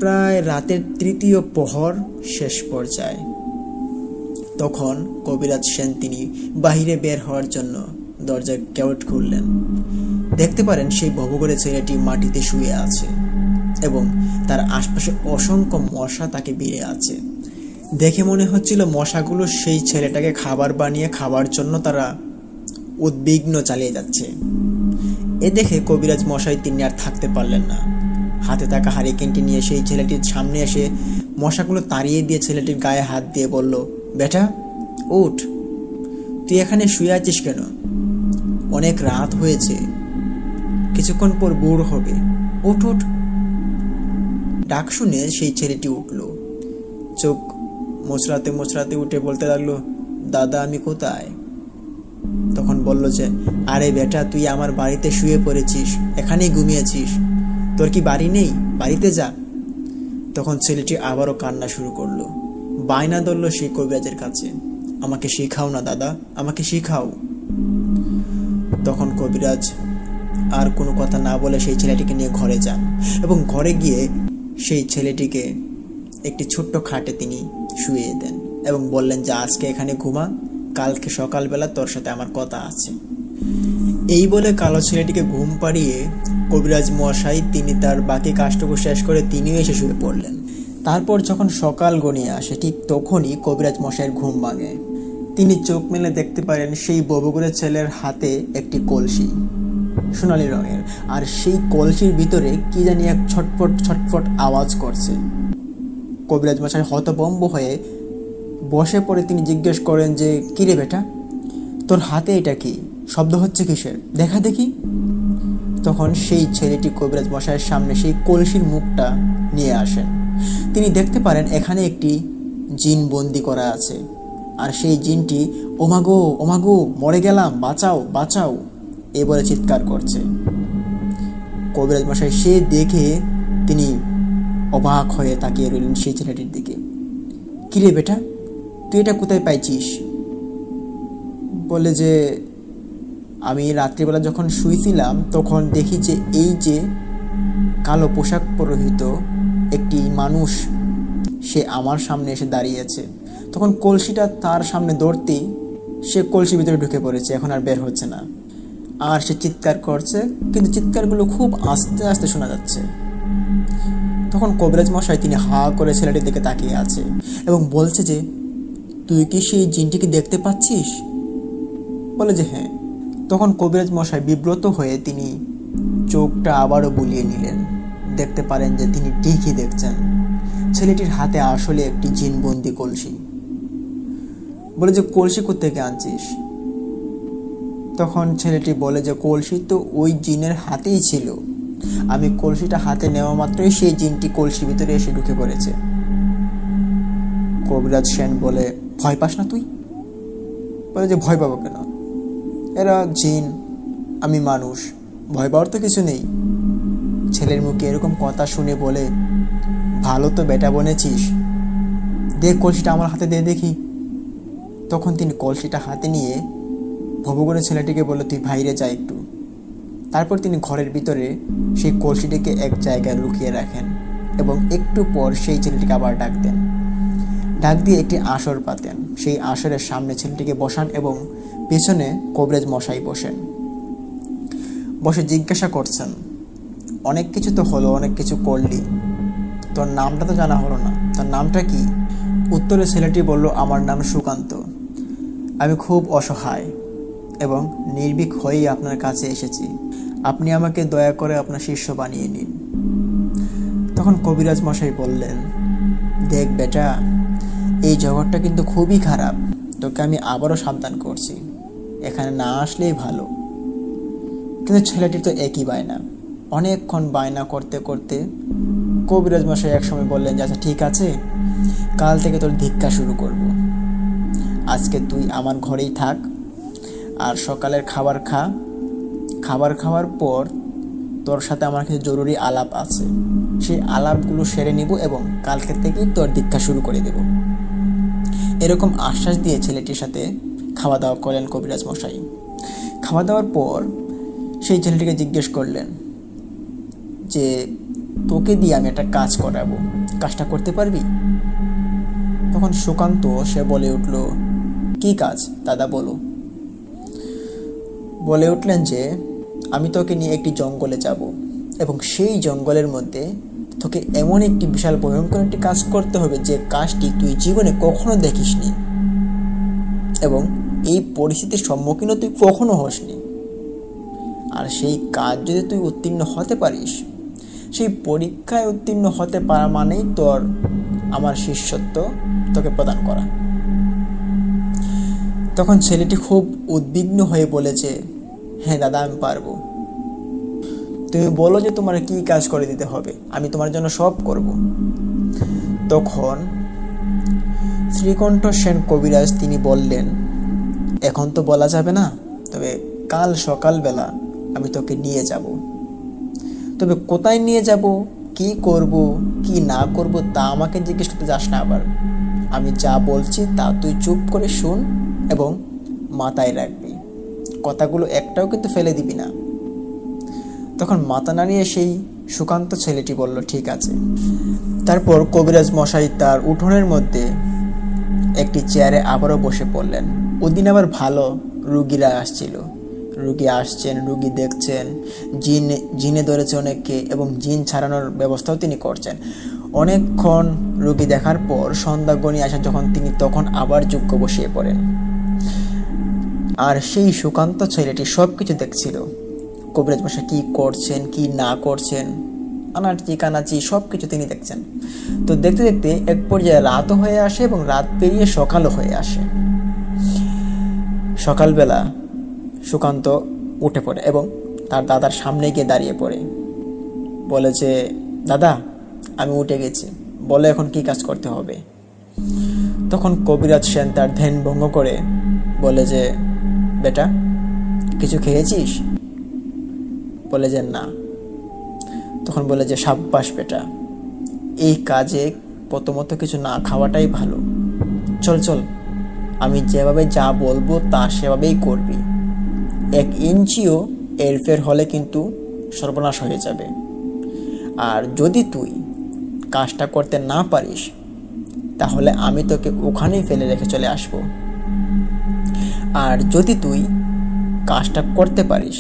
প্রায় রাতের তৃতীয় প্রহর শেষ পর্যায়ে তখন কবিরাজ সেন তিনি বাহিরে বের হওয়ার জন্য দরজায় কেওট খুললেন। দেখতে পারেন সেই ভবঘুরে ছেলেটি মাটিতে শুয়ে আছে এবং তার আশপাশে অসংখ্য মশা তাকে ভিড়ে আছে। দেখে মনে হচ্ছিল মশাগুলো সেই ছেলেটাকে খাবার বানিয়ে খাওয়ার জন্য তারা উদ্বিগ্ন চালিয়ে যাচ্ছে। এ দেখে কবিরাজ মশাই তিনি আর থাকতে পারলেন না। হাতে থাকা হারিকেনটি নিয়ে সেই ছেলেটির সামনে এসে মশাগুলো তাড়িয়ে দিয়ে ছেলেটির গায়ে হাত দিয়ে বলল, বেটা উঠ, তুই এখানে শুয়ে আছিস কেন? অনেক রাত হয়েছে, কিছুক্ষণ পর ভোর হবে, উঠ উঠ। ডাক শুনে সেই ছেলেটি উঠল। চোখ মোচড়াতে মোচড়াতে উঠে বলতে লাগলো, দাদা আমি কোথায়? তখন বলল যে, আরে বেটা তুই আমার বাড়িতে শুয়ে পড়েছিস, এখানেই ঘুমিয়েছিস, তোর কি বাড়ি নেই? বাড়িতে যা। তখন ছেলেটি আবারও কান্না শুরু করলো, বায়না ধরল সেই কবিরাজের কাছে, আমাকে শেখাও না দাদা, আমাকে শেখাও। তখন কবিরাজ আর কোনো কথা না বলে সেই ছেলেটিকে নিয়ে ঘরে যান এবং ঘরে গিয়ে সেই ছেলেটিকে একটি ছোট্ট খাটে তিনি শুইয়ে দেন এবং বললেন যে আজকে এখানে ঘুমা, কালকে সকালবেলা তোর সাথে আমার কথা আছে। এই বলে কালো ছেলেটিকে ঘুম পাড়িয়ে কবিরাজ মশাই তিনি তার বাকি কাজটুকু শেষ করে তিনিও এসে শুয়ে পড়লেন। তারপর যখন সকাল গনিয়ে আসে ঠিক তখনই কবিরাজ মশাইয়ের ঘুম ভাঙে। তিনি চোখ মেলে দেখতে পারেন সেই ববুগুরের ছেলের হাতে একটি কলসি সোনালী রঙের, আর সেই কলসির ভিতরে কি জানি এক ছটফট ছটফট আওয়াজ করছে। কবিরাজ মশাই হতভম্ব হয়ে বসে পড়ে তিনি জিজ্ঞেস করেন যে, কিরে বেটা তোর হাতে এটা কি, শব্দ হচ্ছে কিসের, দেখা দেখি। তখন সেই ছেলেটি কবিরাজ মশাইয়ের সামনে সেই কলসির মুখটা নিয়ে আসেন। তিনি দেখতে পারেন এখানে একটি জিন বন্দি করা আছে, আর সেই জিনটি ওমাগো ওমাগো মরে গেলাম, বাঁচাও বাঁচাও এ বলে চিৎকার করছে। কবিরাজ মশাই সে দেখে তিনি অবাক হয়ে তাকিয়ে রইলেন সেই ছেলেটির দিকে। কিরে বেটা তুই এটা কোথায় পাইছিস? বলে যে আমি রাত্রিবেলা যখন শুয়েছিলাম তখন দেখি যে এই যে কালো পোশাক পরিহিত একটি মানুষ সে আমার সামনে এসে দাঁড়িয়েছে, তখন কলসিটা তার সামনে ধরতেই সে কলসির ভিতরে ঢুকে পড়েছে, এখন আর বের হচ্ছে না। আর সে চিৎকার করছে, কিন্তু চিৎকারগুলো খুব আস্তে আস্তে শোনা যাচ্ছে। তখন কবিরাজ মশাই তিনি হা করে ছেলেটির দিকে তাকিয়ে আছে এবং বলছে যে, তুই কি সেই জিনটিকে দেখতে পাচ্ছিস? বলে যে হ্যাঁ। তখন কবিরাজ মশাই বিব্রত হয়ে তিনি চোখটা আবারও বুলিয়ে নিলেন। দেখতে পারেন যে তিনি ঠিকই দেখছেন, ছেলেটির হাতে আসলে একটি জিনবন্দি কলসি। বলে যে কলসি কোত্থেকে আনছিস? তখন ছেলেটি বলে যে কলসি তো ওই জিনের হাতেই ছিল, আমি কলসিটা হাতে নেওয়া মাত্রই সেই জিনটি কলসির ভিতরে এসে ঢুকে পড়েছে। কবিরাজ সেন বলে, ভয় পাস না তুই? বলে যে ভয় পাবো কেন, এরা জিন, আমি মানুষ, ভয় পাওয়ার তো কিছু নেই। ছেলের মুখে এরকম কথা শুনে বলে, ভালো তো বেটা বনেছিস, দেখ কলসিটা আমার হাতে দিয়ে দেখি। তখন তিনি কলসিটা হাতে নিয়ে ভবঘুরে ছেলেটিকে বলে, তুই বাইরে যা একটু। তারপর তিনি ঘরের ভিতরে সেই কলসিটিকে এক জায়গায় লুকিয়ে রাখেন এবং একটু পর সেই ছেলেটিকে আবার ডাক দেন। ডাক দিয়ে একটি আসর পাতেন, সেই আসরের সামনে ছেলেটিকে বসান এবং পেছনে কবিরাজ মশাই বসেন। বসে জিজ্ঞাসা করছেন, অনেক কিছু তো হলো, অনেক কিছু করলি, তোর নামটা তো জানা হলো না, তোর নামটা কি? উত্তরে ছেলেটি বলল, আমার নাম সুকান্ত, আমি খুব অসহায় এবং নির্ভীক হয়েই আপনার কাছে এসেছি, আপনি আমাকে দয়া করে আপনার শিষ্য বানিয়ে নিন। তখন কবিরাজ মশাই বললেন, দেখ বেটা, এই জগৎটা কিন্তু খুবই খারাপ, তোকে আমি আবারও সাবধান করছি, এখানে না আসলেই ভালো। কিন্তু ছেলেটির তো একই বায়না। অনেকক্ষণ বায়না করতে করতে কবিরাজ মশাই একসময় বললেন যে, আচ্ছা ঠিক আছে, কাল থেকে তোর ধিক্কা শুরু করব। আজকে তুই আমার ঘরেই থাক আর সকালের খাবার খা। খাবার খাওয়ার পর তোর সাথে আমার কিছু জরুরি আলাপ আছে, সেই আলাপগুলো সেরে নিব এবং কালকে থেকেই তোর দীক্ষা শুরু করে দেব। এরকম আশ্বাস দিয়ে ছেলেটির সাথে খাওয়া দাওয়া করলেন কবিরাজ মশাই। খাওয়া দাওয়ার পর সেই ছেলেটিকে জিজ্ঞেস করলেন যে তোকে দিয়ে আমি একটা কাজ করাবো, কাজটা করতে পারবি? তখন সুকান্ত সে বলে উঠল, কি কাজ দাদা বলো। বলে উঠলেন যে আমি তোকে নিয়ে একটি জঙ্গলে যাব এবং সেই জঙ্গলের মধ্যে তোকে এমন একটি বিশাল ভয়ঙ্কর একটি কাজ করতে হবে যে কাজটি তুই জীবনে কখনো দেখিসনি এবং এই পরিস্থিতির সম্মুখীনও তুই কখনো হসনি। আর সেই কাজ যদি তুই উত্তীর্ণ হতে পারিস, সেই পরীক্ষায় উত্তীর্ণ হতে পারা মানেই তোর আমার শিষ্যত্ব তোকে প্রদান করা। তখন ছেলেটি খুব উদ্বিগ্ন হয়ে বলেছে, হ্যাঁ দাদা আমি পারবো। তুমি বলো যে তোমার কি কাজ করে দিতে হবে, আমি তোমার জন্য সব করব। তখন শ্রীকণ্ঠ সেন কবিরাজ তিনি বললেন, এখন তো বলা যাবে না, তবে কাল সকালবেলা আমি তোকে নিয়ে যাব। তবে কোথায় নিয়ে যাব, কি করব কি না করব তা আমাকে জিজ্ঞেস করতে যাস না। আবার আমি যা বলছি তা তুই চুপ করে শুন এবং মাথায় রাখবি, কথাগুলো একটাও কিন্তু ফেলে দিবি না। তখন মাথা নাড়িয়ে সেই সুকান্ত ছেলেটি বলল, ঠিক আছে। তারপর কবিরাজ মশাই তার উঠোনের মধ্যে একটি চেয়ারে আবারও বসে পড়লেন। ওদিন আবার ভালো রুগীরা আসছিল, রুগী আসছেন, রুগী দেখছেন, জিনে ধরেছে অনেককে এবং জিন ছাড়ানোর ব্যবস্থাও তিনি করছেন। অনেকক্ষণ রুগী দেখার পর সন্ধ্যা গণিয়ে আসেন যখন তিনি, তখন আবার যজ্ঞ বসিয়ে পড়েন। আর সেই সুকান্ত ছেলেটি সব কিছু দেখছিল, কবিরাজ মশাই কি করছেন কি না করছেন, আনাচি কানাচি সব কিছু তিনি দেখছেন। তো দেখতে দেখতে এক পর্যায়ে রাতও হয়ে আসে এবং রাত পেরিয়ে সকালও হয়ে আসে। সকালবেলা সুকান্ত উঠে পড়ে এবং তার দাদার সামনে গিয়ে দাঁড়িয়ে পড়ে, বলে যে দাদা আমি উঠে গেছি, বলে এখন কি কাজ করতে হবে। তখন কবিরাজ সেন তার ধ্যান ভঙ্গ করে বলে যে বেটা কিছু খেয়েছিস? বলে যে না। তখন বলে যে সাব্বাস বেটা, এই কাজে প্রথমত কিছু না খাওয়াটাই ভালো। চল চল, আমি যেভাবে যা বলবো তা সেভাবেই করবি। 1 ইঞ্চিও এরফের হলে কিন্তু সর্বনাশ হয়ে যাবে। আর যদি তুই কাজটা করতে না পারিস তাহলে আমি তোকে ওখানেই ফেলে রেখে চলে আসব। আর যদি তুই কাজটা করতে পারিস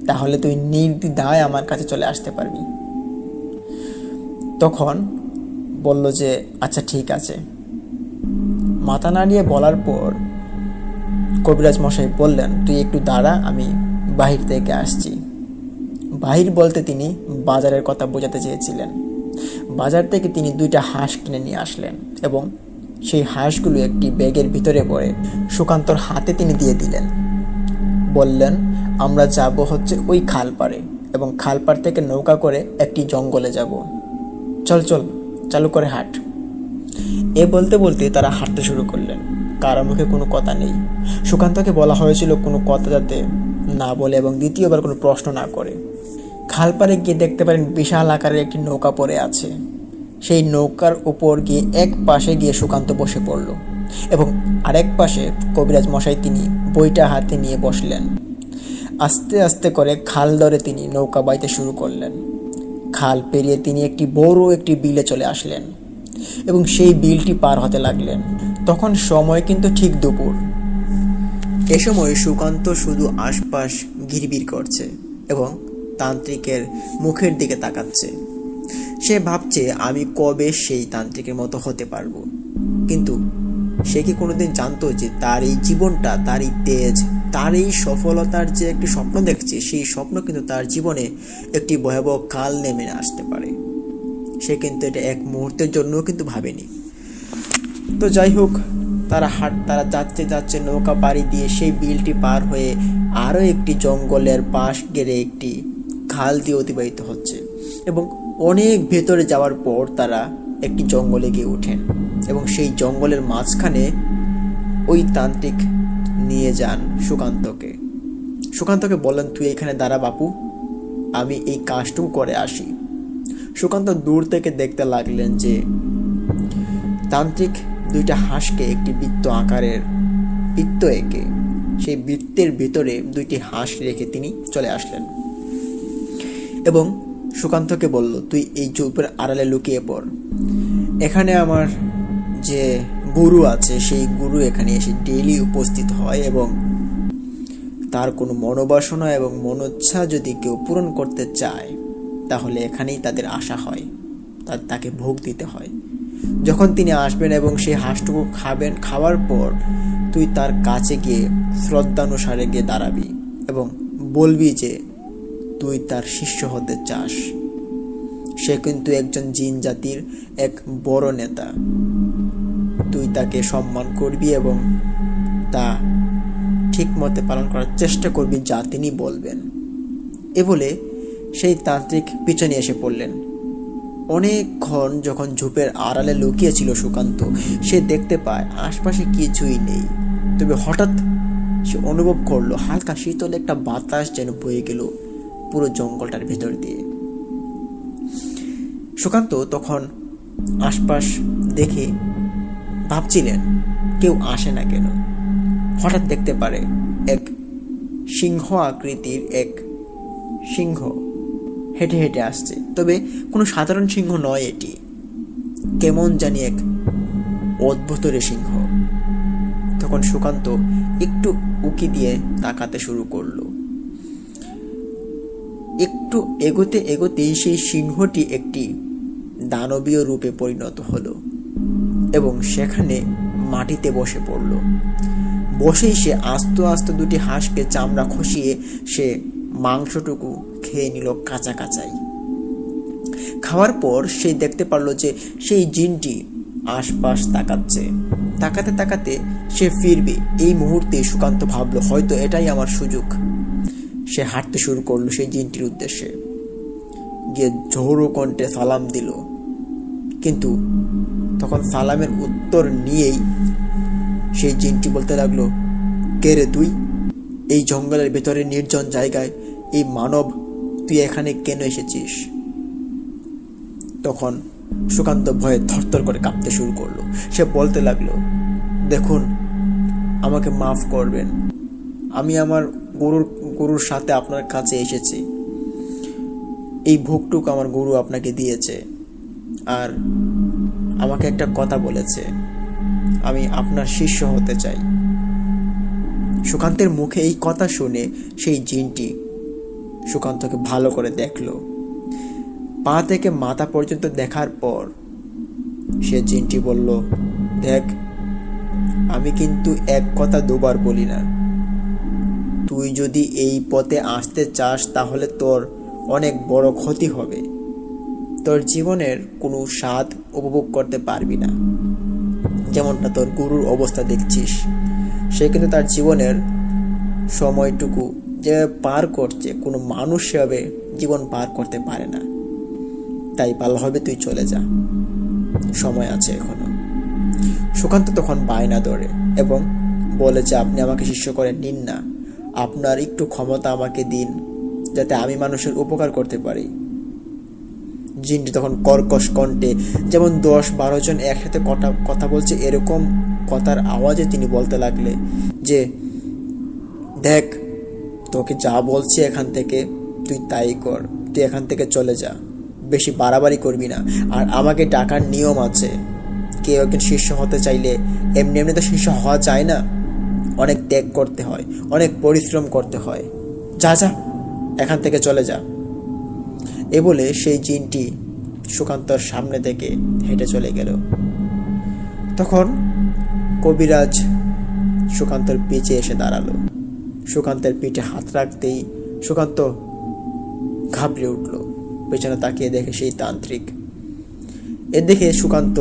তাহলে তুই নির্দ্বিধায় আমার কাছে চলে আসতে পারবি। তখন বলল যে আচ্ছা ঠিক আছে। মাথা নাড়িয়ে বলার পর কবিরাজ মশাই বললেন, তুই একটু দাঁড়া, আমি বাহির থেকে আসছি। বাহির বলতে তিনি বাজারের কথা বোঝাতে চেয়েছিলেন। বাজার থেকে তিনি 2টা হাঁস কিনে নিয়ে আসলেন এবং সেই হাঁসগুলো একটি ব্যাগের ভিতরে পড়ে সুকান্তর হাতে তিনি দিয়ে দিলেন। বললেন, আমরা যাব হচ্ছে ওই খালপাড়ে এবং খালপাড় থেকে নৌকা করে একটি জঙ্গলে যাব। চল চল, চালু করে হাঁট। এ বলতে বলতে তারা হাঁটতে শুরু করলেন। কারো মুখে কোনো কথা নেই। সুকান্তকে বলা হয়েছিল কোনো কথা যাতে না বলে এবং দ্বিতীয়বার কোনো প্রশ্ন না করে। খালপাড়ে গিয়ে দেখতে পারেন বিশাল আকারের একটি নৌকা পড়ে আছে। সেই নৌকার উপর গিয়ে এক পাশে গিয়ে সুকান্ত বসে পড়ল এবং আরেক পাশে কবিরাজ মশাই তিনি বইটা হাতে নিয়ে বসলেন। আস্তে আস্তে করে খাল ধরে তিনি নৌকা বাইতে শুরু করলেন। খাল পেরিয়ে তিনি একটি বড় একটি বিলে চলে আসলেন এবং সেই বিলটি পার হতে লাগলেন। তখন সময় কিন্তু ঠিক দুপুর। এ সময় সুকান্ত শুধু আশপাশ ঘিরবির করছে এবং তান্ত্রিকের মুখের দিকে তাকাচ্ছে। সে ভাবছে আমি কবে সেই তান্ত্রিকের মতো হতে পারবো। কিন্তু সে কি কোনোদিন জানতো যে তার এই জীবনটা, তার এই তেজ, তার এই সফলতার যে একটি স্বপ্ন দেখছে, সেই স্বপ্ন কিন্তু তার জীবনে একটি ভয়াবহ কাল নেমে আসতে পারে। সে কিন্তু এটা এক মুহূর্তের জন্যও কিন্তু ভাবেনি। তো যাই হোক, তারা যাচ্ছে নৌকা পাড়ি দিয়ে সেই বিলটি পার হয়ে আরও একটি জঙ্গলের পাশ গেড়ে একটি খাল দিয়ে অতিবাহিত হচ্ছে এবং অনেক ভেতরে যাওয়ার পর তারা একটি জঙ্গলে গিয়ে ওঠেন এবং সেই জঙ্গলের মাঝখানে ওই তান্ত্রিক নিয়ে যান সুকান্তকে। সুকান্তকে বললেন, তুই এখানে দাঁড়া বাপু, আমি এই কাজটুকু করে আসি। সুকান্ত দূর থেকে দেখতে লাগলেন যে তান্ত্রিক দুইটা হাঁসকে একটি বৃত্ত আকারের বৃত্ত এঁকে সেই বৃত্তের ভিতরে দুইটি হাঁস রেখে তিনি চলে আসলেন এবং সুকান্তকে বলল, তুই এই চুপের আড়ালে লুকিয়ে পড়। এখানে আমার যে গুরু আছে সেই গুরু এখানে এসে ডেইলি উপস্থিত হয় এবং তার কোনো মনোবাসনা এবং মনোচ্ছা যদি কেউ পূরণ করতে চায় তাহলে এখানেই তাদের আশা হয়, তাকে ভোগ দিতে হয়। যখন তিনি আসবেন এবং সেই হাঁসটুকু খাবেন, খাওয়ার পর তুই তার কাছে গিয়ে শ্রদ্ধানুসারে গিয়ে দাঁড়াবি এবং বলবি যে তুই তার শিষ্য হতে চাস। সে কিন্তু একজন জিন জাতির এক বড় নেতা, তুই তাকে সম্মান করবি এবং তা ঠিক মতে পালন করার চেষ্টা করবি যা তিনি বলবেন। এ বলে সেই তান্ত্রিক পিছনে এসে পড়লেন। অনেকক্ষণ যখন ঝোপের আড়ালে লুকিয়েছিল সুকান্ত, সে দেখতে পায় আশপাশে কিছুই নেই। তবে হঠাৎ সে অনুভব করলো হালকা শীতল একটা বাতাস যেন বয়ে গেল পুরো জঙ্গলটার ভেতর দিয়ে। সুকান্ত তখন আশপাশ দেখে ভাবছিলেন কেউ আসে না কেন। হঠাৎ দেখতে পারে এক সিংহ আকৃতির এক সিংহ হেঁটে হেঁটে আসছে। তবে কোনো সাধারণ সিংহ নয়, এটি কেমন জানি এক অদ্ভুতরে সিংহ। তখন সুকান্ত একটু উকি দিয়ে তাকাতে শুরু করলো। একটু এগোতে এগোতেই সেই সিংহটি একটি দানবীয় রূপে পরিণত হলো এবং সেখানে মাটিতে বসে পড়ল। বসেই সে আস্তে আস্তে দুটি হাঁসকে চামড়া খসিয়ে সে মাংসটুকু খেয়ে নিল কাঁচা কাঁচাই। খাওয়ার পর সে দেখতে পারলো যে সেই জিনটি আশপাশ তাকাচ্ছে। তাকাতে তাকাতে সে ফিরবে। এই মুহূর্তে সুকান্ত ভাবলো হয়তো এটাই আমার সুযোগ। সে হাঁটতে শুরু করলো সেই জিনটির উদ্দেশ্যে, গিয়ে ঝোড়ো কণ্ঠে সালাম দিল। কিন্তু তখন সালামের উত্তর নিয়েই সেই জিনটি বলতে লাগলো, কে রে তুই? এই জঙ্গলের ভেতরে নির্জন জায়গায় এই মানব, তুই এখানে কেন এসেছিস? তখন সুকান্ত ভয়ে থরথর করে কাঁপতে শুরু করলো। সে বলতে লাগলো, দেখুন, আমাকে মাফ করবেন, আমি আমার গুরুর সাথে আপনার কাছে এসেছি। এই ভোগটুকু আমার গুরু আপনাকে দিয়েছে আর আমাকে একটা কথা বলেছে, আমি আপনার শিষ্য হতে চাই। সুকান্তের মুখে এই কথা শুনে সেই জিনটি সুকান্তকে ভালো করে দেখলো। পা থেকে মাথা পর্যন্ত দেখার পর সে জিনটি বলল, দেখ, আমি কিন্তু এক কথা দুবার বলি না। তুই যদি এই পথে আসতে চাস তাহলে তোর অনেক বড় ক্ষতি হবে। তোর জীবনের কোনো স্বাদ উপভোগ করতে পারবি না। যেমনটা তোর গুরুর অবস্থা দেখছিস, সে কিন্তু তার জীবনের সময়টুকু যে পার করছে কোনো মানুষ সেভাবে জীবন পার করতে পারে না। তাই ভালো হবে তুই চলে যা, সময় আছে এখনো। সুকান্ত তখন বায়না ধরে এবং বলে যে আপনি আমাকে শিষ্য করে নিন না, আপনার একটু ক্ষমতা আমাকে দিন যাতে আমি মানুষের উপকার করতে পারি। জিনটি তখন কর্কশ কণ্ঠে, যেমন 10-12 জন একসাথে কথা বলছে এরকম কথার আওয়াজে তিনি বলতে লাগলে যে, দেখ, তোকে যা বলছি এখান থেকে তুই তাই কর, তুই এখান থেকে চলে যা, বেশি বাড়াবাড়ি করবি না। আর আমাকে ডাকার নিয়ম আছে, কেউ একজন শিষ্য হতে চাইলে এমনি এমনি তো শিষ্য হওয়া যায় না, অনেক ত্যাগ করতে হয়, অনেক পরিশ্রম করতে হয়। যা যা, এখান থেকে চলে যা। এ বলে সেই জিনটি সুকান্তর সামনে থেকে হেঁটে চলে গেল। তখন কবিরাজ সুকান্তর পিঠে এসে দাঁড়ালো। সুকান্তের পিঠে হাত রাখতেই সুকান্ত ঘাবড়ে উঠল। পেছনে তাকিয়ে দেখে সেই তান্ত্রিক। এ দেখে সুকান্ত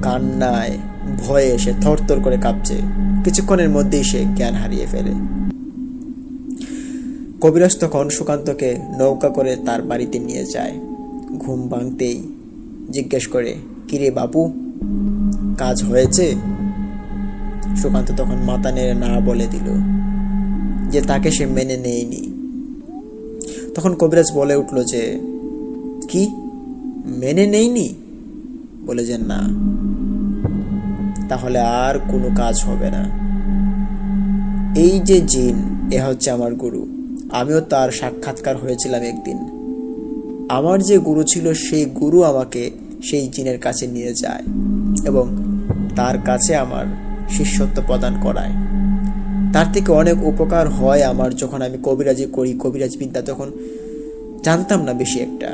কান্নায় ভয়ে এসে থরথর করে কাঁপছে। কিছুক্ষণের মধ্যেই সে জ্ঞান হারিয়ে ফেলে। কবিরাজ তখন সুকান্তকে নৌকা করে তার বাড়িতে নিয়ে যায়। ঘুম ভাঙতেই জিজ্ঞেস করে, কিরে বাবু, কাজ হয়েছে? সুকান্ত তখন মাথা নেড়ে না বলে দিল যে তাকে সে মেনে নেয়নি। তখন কবিরাজ বলে উঠল যে, কি মেনে নেয়নি? বলে যে না, তাহলে আর কোনো কাজ হবে না। এই যে জিন, এ হচ্ছে আমার গুরু। আমিও তার সাক্ষাৎকার হয়েছিলাম একদিন। আমার যে গুরু ছিল সেই গুরু আমাকে সেই জিনের কাছে নিয়ে যায় এবং তার কাছে আমার শিষ্যত্ব প্রদান করায়। তার থেকে অনেক উপকার হয় আমার। যখন আমি কবিরাজি করি, কবিরাজ বিদ্যা তখন জানতাম না বেশি একটা,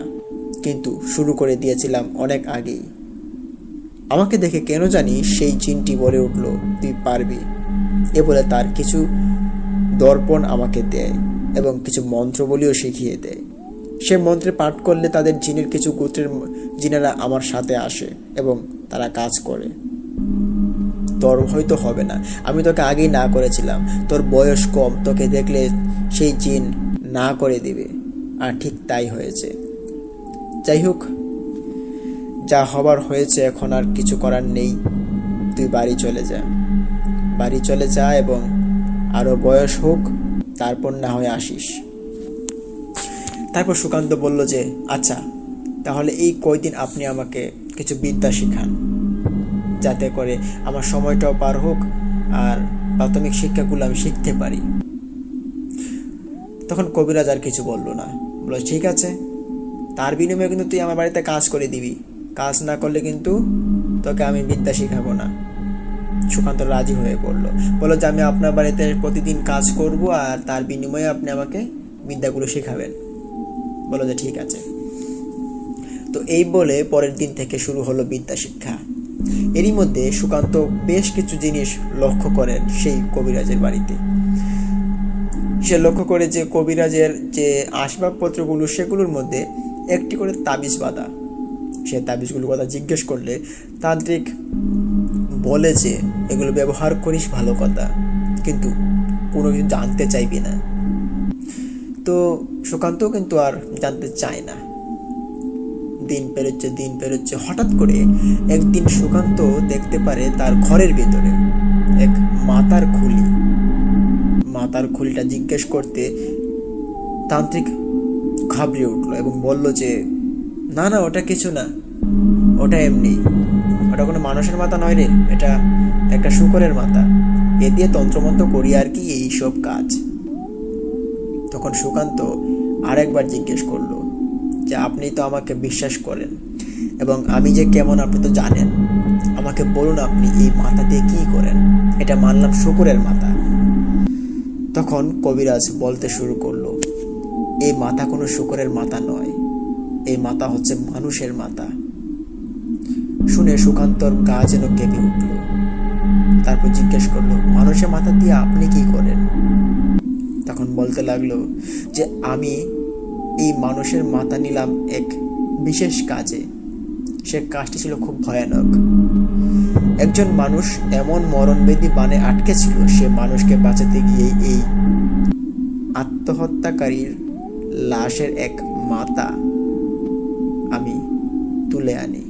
কিন্তু শুরু করে দিয়েছিলাম অনেক আগেই। আমাকে দেখে কেন জানি সেই জিনটি বলে উঠল, তুই পারবি। এ বলে তার কিছু দর্পণ আমাকে দেয় এবং কিছু মন্ত্র বলিও শিখিয়ে দেয়। সে মন্ত্রে পাঠ করলে তাদের জিনের কিছু গোত্রের জিনেরা আমার সাথে আসে এবং তারা কাজ করে। তোর হয়তো হবে না, আমি তোকে আগেই না করেছিলাম। তোর বয়স কম, তোকে দেখলে সেই জিন না করে দিবে। আর ঠিক তাই হয়েছে। যাই হোক, যা হবার হয়েছে, এখন আর কিছু করার নেই। তুই বাড়ি চলে যা, বাড়ি চলে যা এবং আরো বয়স হোক, তারপর না হয় আসিস। তারপর সুকান্ত বলল যে, আচ্ছা, তাহলে এই কয়দিন আপনি আমাকে কিছু বিদ্যা শিখান, যাতে করে আমার সময়টাও পার হোক আর প্রাথমিক শিক্ষাগুলো আমি শিখতে পারি। তখন কবিরাজ আর কিছু বলল না, বলল ঠিক আছে, তার বিনিময়ে কিন্তু তুই আমার বাড়িতে কাজ করে দিবি। কাজ না করলে কিন্তু তোকে আমি বিদ্যা শিখাবো না। সুকান্ত রাজি হয়ে পড়ল, বলল যে আমি আপনার বাড়িতে প্রতিদিন কাজ করব আর তার বিনিময়ে আপনি আমাকে বিদ্যাগুলো শেখাবেন। বলল যে ঠিক আছে। তো এই বলে পরের দিন থেকে শুরু হলো বিদ্যা শিক্ষা। এরই মধ্যে সুকান্ত বেশ কিছু জিনিস লক্ষ্য করেন সেই কবিরাজের বাড়িতে। সে লক্ষ্য করে যে কবিরাজের যে আসবাবপত্রগুলো, সেগুলোর মধ্যে একটি করে তাবিজ বাঁধা। সে তাবিজগুলোর কথা জিজ্ঞেস করলে তান্ত্রিক বলে যে এগুলো ব্যবহার করিস ভালো কথা, কিন্তু কোনো কিছু জানতে চাইবি না। তো সুকান্ত কিন্তু আর জানতে চায় না। দিন পেরোচ্ছে। হঠাৎ করে একদিন সুকান্ত দেখতে পারে তার ঘরের ভেতরে এক মাতার খুলি। মাতার খুলিটা জিজ্ঞেস করতে তান্ত্রিক ঘাবড়ে উঠলো এবং বলল যে না না, ওটা কিছু না, ওটা এমনি, ওটা কোনো মানুষের মাথা নয় রে, এটা একটা শূকরের মাথা, এ দিয়ে তন্ত্রমন্ত্র করি আর কি, এই সব কাজ। তখন সুকান্ত আরেকবার জিজ্ঞেস করলো যে আপনি তো আমাকে বিশ্বাস করেন এবং আমি যে কেমন আপনি তো জানেন, আমাকে বলুন আপনি এই মাথা দিয়ে কি করেন। এটা মানলাম শূকরের মাথা। তখন কবিরাজ বলতে শুরু করলো, এই মাথা কোনো শূকরের মাথা নয়, এই মাথা হচ্ছে মানুষের মাথা। শুনে সুকান্তর গা যেন কেঁপে উঠল। তারপর জিজ্ঞেস করলো, মানুষের মাথা দিয়ে আপনি কি করেন? তখন বলতে লাগলো যে আমি এই মানুষের মাথা নিলাম এক বিশেষ কাজে। সে কাজটি ছিল খুব ভয়ানক। একজন মানুষ এমন মরণবেদী বানে আটকে ছিল, সে মানুষকে বাঁচাতে গিয়ে এই আত্মহত্যাকারীর লাশের এক মাথা আমি তুলে আনি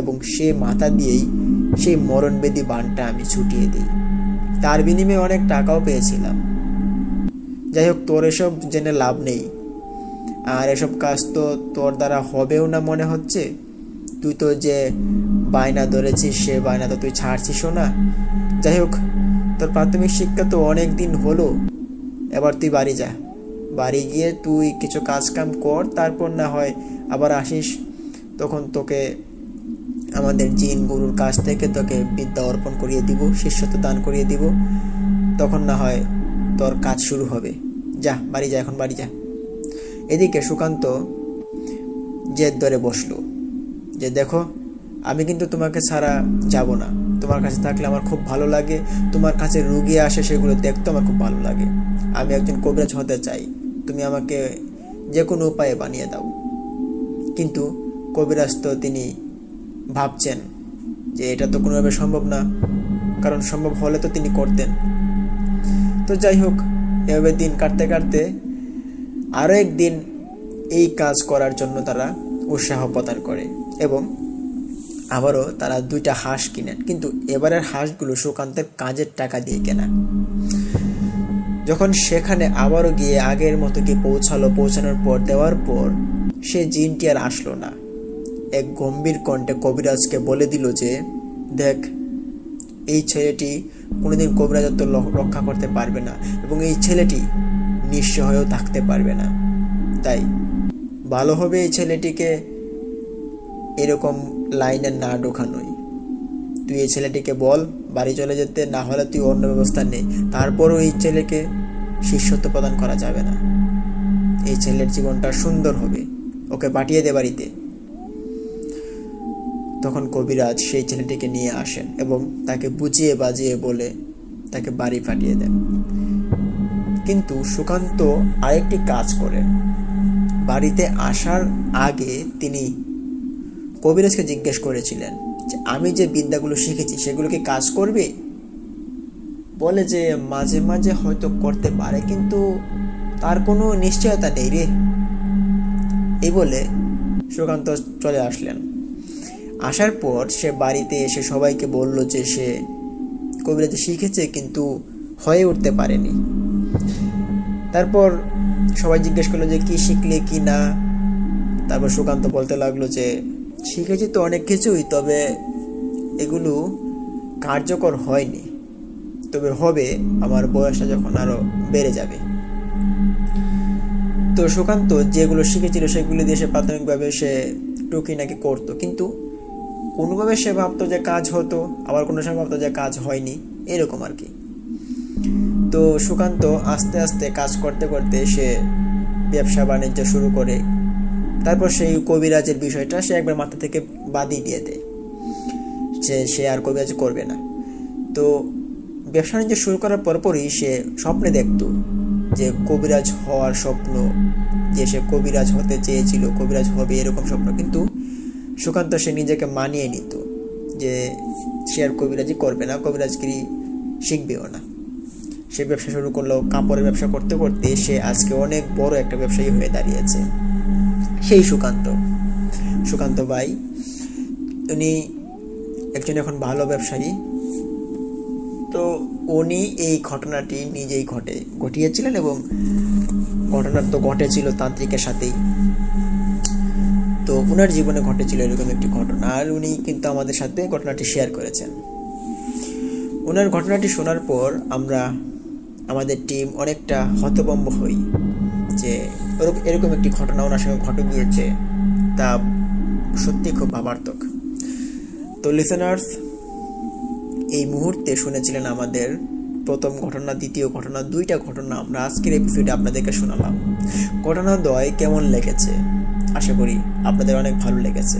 এবং সে মাথা দিয়েই সেই মরণবেদী বানটা আমি ছুটিয়ে দিই। তার বিনিময়ে অনেক টাকাও পেয়েছিলাম। যাই হোক, তোর এসব জেনে লাভ নেই, আর এসব কাজ তো তোর দ্বারা হবেও না মনে হচ্ছে। তুই তো যে বায়না ধরেছিস, সে বায়না তো তুই ছাড়ছিসও না। যাই হোক, তোর প্রাথমিক শিক্ষা তো অনেক দিন হলো, এবার তুই বাড়ি যা। বাড়ি গিয়ে তুই কিছু কাজ কাম কর, তারপর না হয় আবার আসিস। তখন তোকে আমাদের জিন গুরুর কাছ থেকে তোকে বিদ্যা অর্পণ করিয়ে দিব, শিষ্যত্ব দান করিয়ে দিব। তখন না হয় তোর কাজ শুরু হবে। যা, বাড়ি যা, এখন বাড়ি যা। এদিকে সুকান্ত জেদ ধরে বসলো যে দেখো, আমি কিন্তু তোমাকে ছাড়া যাব না। তোমার কাছে থাকলে আমার খুব ভালো লাগে, তোমার কাছে রুগী আসে, সেগুলো দেখতে আমার খুব ভালো লাগে। আমি একজন কবিরাজ হতে চাই, তুমি আমাকে যে কোনো উপায়ে বানিয়ে দাও। কিন্তু কবিরাজ তো তিনি ভাবছেন যে এটা তো কোনোভাবে সম্ভব না, কারণ সম্ভব হলে তো তিনি করতেন। তো যাই হোক, এভাবে দিন কাটতে কাটতে আরও একদিন এই কাজ করার জন্য তারা উৎসাহ প্রদান করে এবং আবারও তারা 2টা হাঁস কিনেন, কিন্তু এবারের হাঁসগুলো সুকান্তের কাজের টাকা দিয়ে কেনা। যখন সেখানে আবারও গিয়ে আগের মতো গিয়ে পৌঁছানোর পর দেওয়ার পর সে জিনটি আর আসলো না। এক গম্ভীর কণ্ঠে কবিরাজকে বলে দিল যে, দেখ, এই ছেলেটি কোনোদিন কবিরাজত্ব রক্ষা করতে পারবে না এবং এই ছেলেটি নিঃস্ব হয়েও থাকতে পারবে না। তাই ভালো হবে এই ছেলেটিকে এরকম লাইনে না ঢোকানোই। তুই এই ছেলেটিকে বল বাড়ি চলে যেতে, না হলে তুই অন্য ব্যবস্থা নেই। তারপরও এই ছেলেকে শিষ্যত্ব প্রদান করা যাবে না। এই ছেলের জীবনটা সুন্দর হবে, ওকে পাঠিয়ে দে বাড়িতে। তখন কবিরাজ সেই ছেলেটিকে নিয়ে আসেন এবং তাকে বুঝিয়ে বাজিয়ে বলে তাকে বাড়ি পাঠিয়ে দেন। কিন্তু সুকান্ত আরেকটি কাজ করেন। বাড়িতে আসার আগে তিনি কবিরাজকে জিজ্ঞেস করেছিলেন যে, আমি যে বিদ্যাগুলো শিখেছি সেগুলো কি কাজ করবে? বলে যে মাঝে মাঝে হয়তো করতে পারে, কিন্তু তার কোনো নিশ্চয়তা নেই রে। এই বলে সুকান্ত চলে আসলেন। আসার পর সে বাড়িতে এসে সবাইকে বলল যে সে কবিরাজি শিখেছে কিন্তু হয়ে উঠতে পারেনি। তারপর সবাই জিজ্ঞেস করলো যে কি শিখলে কি না। তারপর সুকান্ত বলতে লাগলো যে শিখেছি তো অনেক কিছুই, তবে এগুলো কার্যকর হয়নি, তবে হবে আমার বয়সটা যখন আরো বেড়ে যাবে। তো সুকান্ত যেগুলো শিখেছিল সেগুলো দিয়ে সে প্রাথমিকভাবে সে টুকি নাকি করতো, কিন্তু কোনোভাবে সে ভাবতো যে কাজ হতো, আবার কোনো সময় ভাবতো যে কাজ হয়নি, এরকম আর কি। তো সুকান্ত আস্তে আস্তে কাজ করতে করতে সে ব্যবসা বাণিজ্য শুরু করে। তারপর সেই কবিরাজের বিষয়টা সে একবার মাথা থেকে বাদই দিয়ে দেয় যে সে আর কবিরাজ করবে না। তো ব্যবসা বাণিজ্য শুরু করার পরপরই সে স্বপ্নে দেখতো যে কবিরাজ হওয়ার স্বপ্ন, যে সে কবিরাজ হতে চেয়েছিল, কবিরাজ হবে এরকম স্বপ্ন। কিন্তু সুকান্ত সে নিজেকে মানিয়ে নিত যে সে আর কবিরাজি করবে না, কবিরাজগিরি শিখবেও না। সে ব্যবসা শুরু করলো। কাপড়ের ব্যবসা করতে করতে সে আজকে অনেক বড় একটা ব্যবসায়ী হয়ে দাঁড়িয়েছে। সেই সুকান্ত ভাই, উনি একজন এখন ভালো ব্যবসায়ী। তো উনি এই ঘটনাটি নিজেই ঘটিয়েছিলেন এবং ঘটনা তো ঘটেছিল তান্ত্রিকের সাথেই। তো ওনার জীবনে ঘটেছিল এরকম একটি ঘটনা, আর উনি কিন্তু আমাদের সাথে ঘটনাটি শেয়ার করেছেন। ওনার ঘটনাটি শোনার পর আমাদের টিম অনেকটা হতভম্ব হই যে এরকম একটি ঘটনা ওনার সঙ্গে ঘটে গিয়েছে, তা সত্যি খুব ভাবার্থক। তো লিসেনার্স, এই মুহূর্তে শুনেছিলেন আমাদের প্রথম ঘটনা, দ্বিতীয় ঘটনা, 2টা ঘটনা আমরা আজকের এপিসোডে আপনাদেরকে শোনালাম। ঘটনা দ্বয় কেমন লেগেছে? আশা করি আপনাদের অনেক ভালো লেগেছে।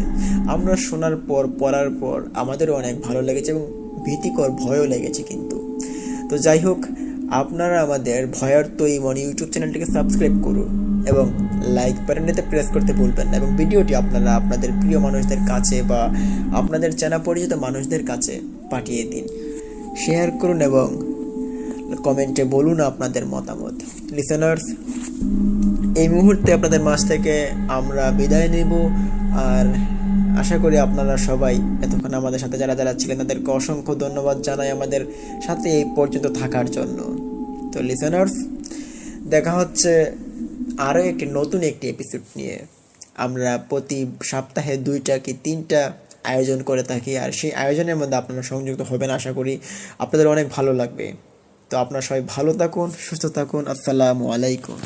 আমরা শোনার পর পড়ার পর আমাদেরও অনেক ভালো লেগেছে এবং ভীতিকর ভয়ও লেগেছে। কিন্তু তো যাই হোক, আপনারা আমাদের ভয়ার্ত ইমন ইউটিউব চ্যানেলটিকে সাবস্ক্রাইব করুন এবং লাইক বাটনটিতে প্রেস করতে ভুলবেন না, এবং ভিডিওটি আপনারা আপনাদের প্রিয় মানুষদের কাছে বা আপনাদের চেনা পরিচিত মানুষদের কাছে পাঠিয়ে দিন, শেয়ার করুন এবং কমেন্টে বলুন আপনাদের মতামত। লিসেনার্স, এই মুহূর্তে আপনাদের মাঝ থেকে আমরা বিদায় নেব, আর আশা করি আপনারা সবাই এতক্ষণ আমাদের সাথে যারা যারা ছিলেন তাদেরকে অসংখ্য ধন্যবাদ জানাই আমাদের সাথে এই পর্যন্ত থাকার জন্য। তো লিসেনার্স, দেখা হচ্ছে আরও একটি নতুন একটি এপিসোড নিয়ে। আমরা প্রতি সপ্তাহে 2টা কি 3টা আয়োজন করে থাকি, আর সেই আয়োজনের মধ্যে আপনারা সংযুক্ত হবেন। আশা করি আপনাদের অনেক ভালো লাগবে। তো আপনারা সবাই ভালো থাকুন, সুস্থ থাকুন। আসসালামু আলাইকুম।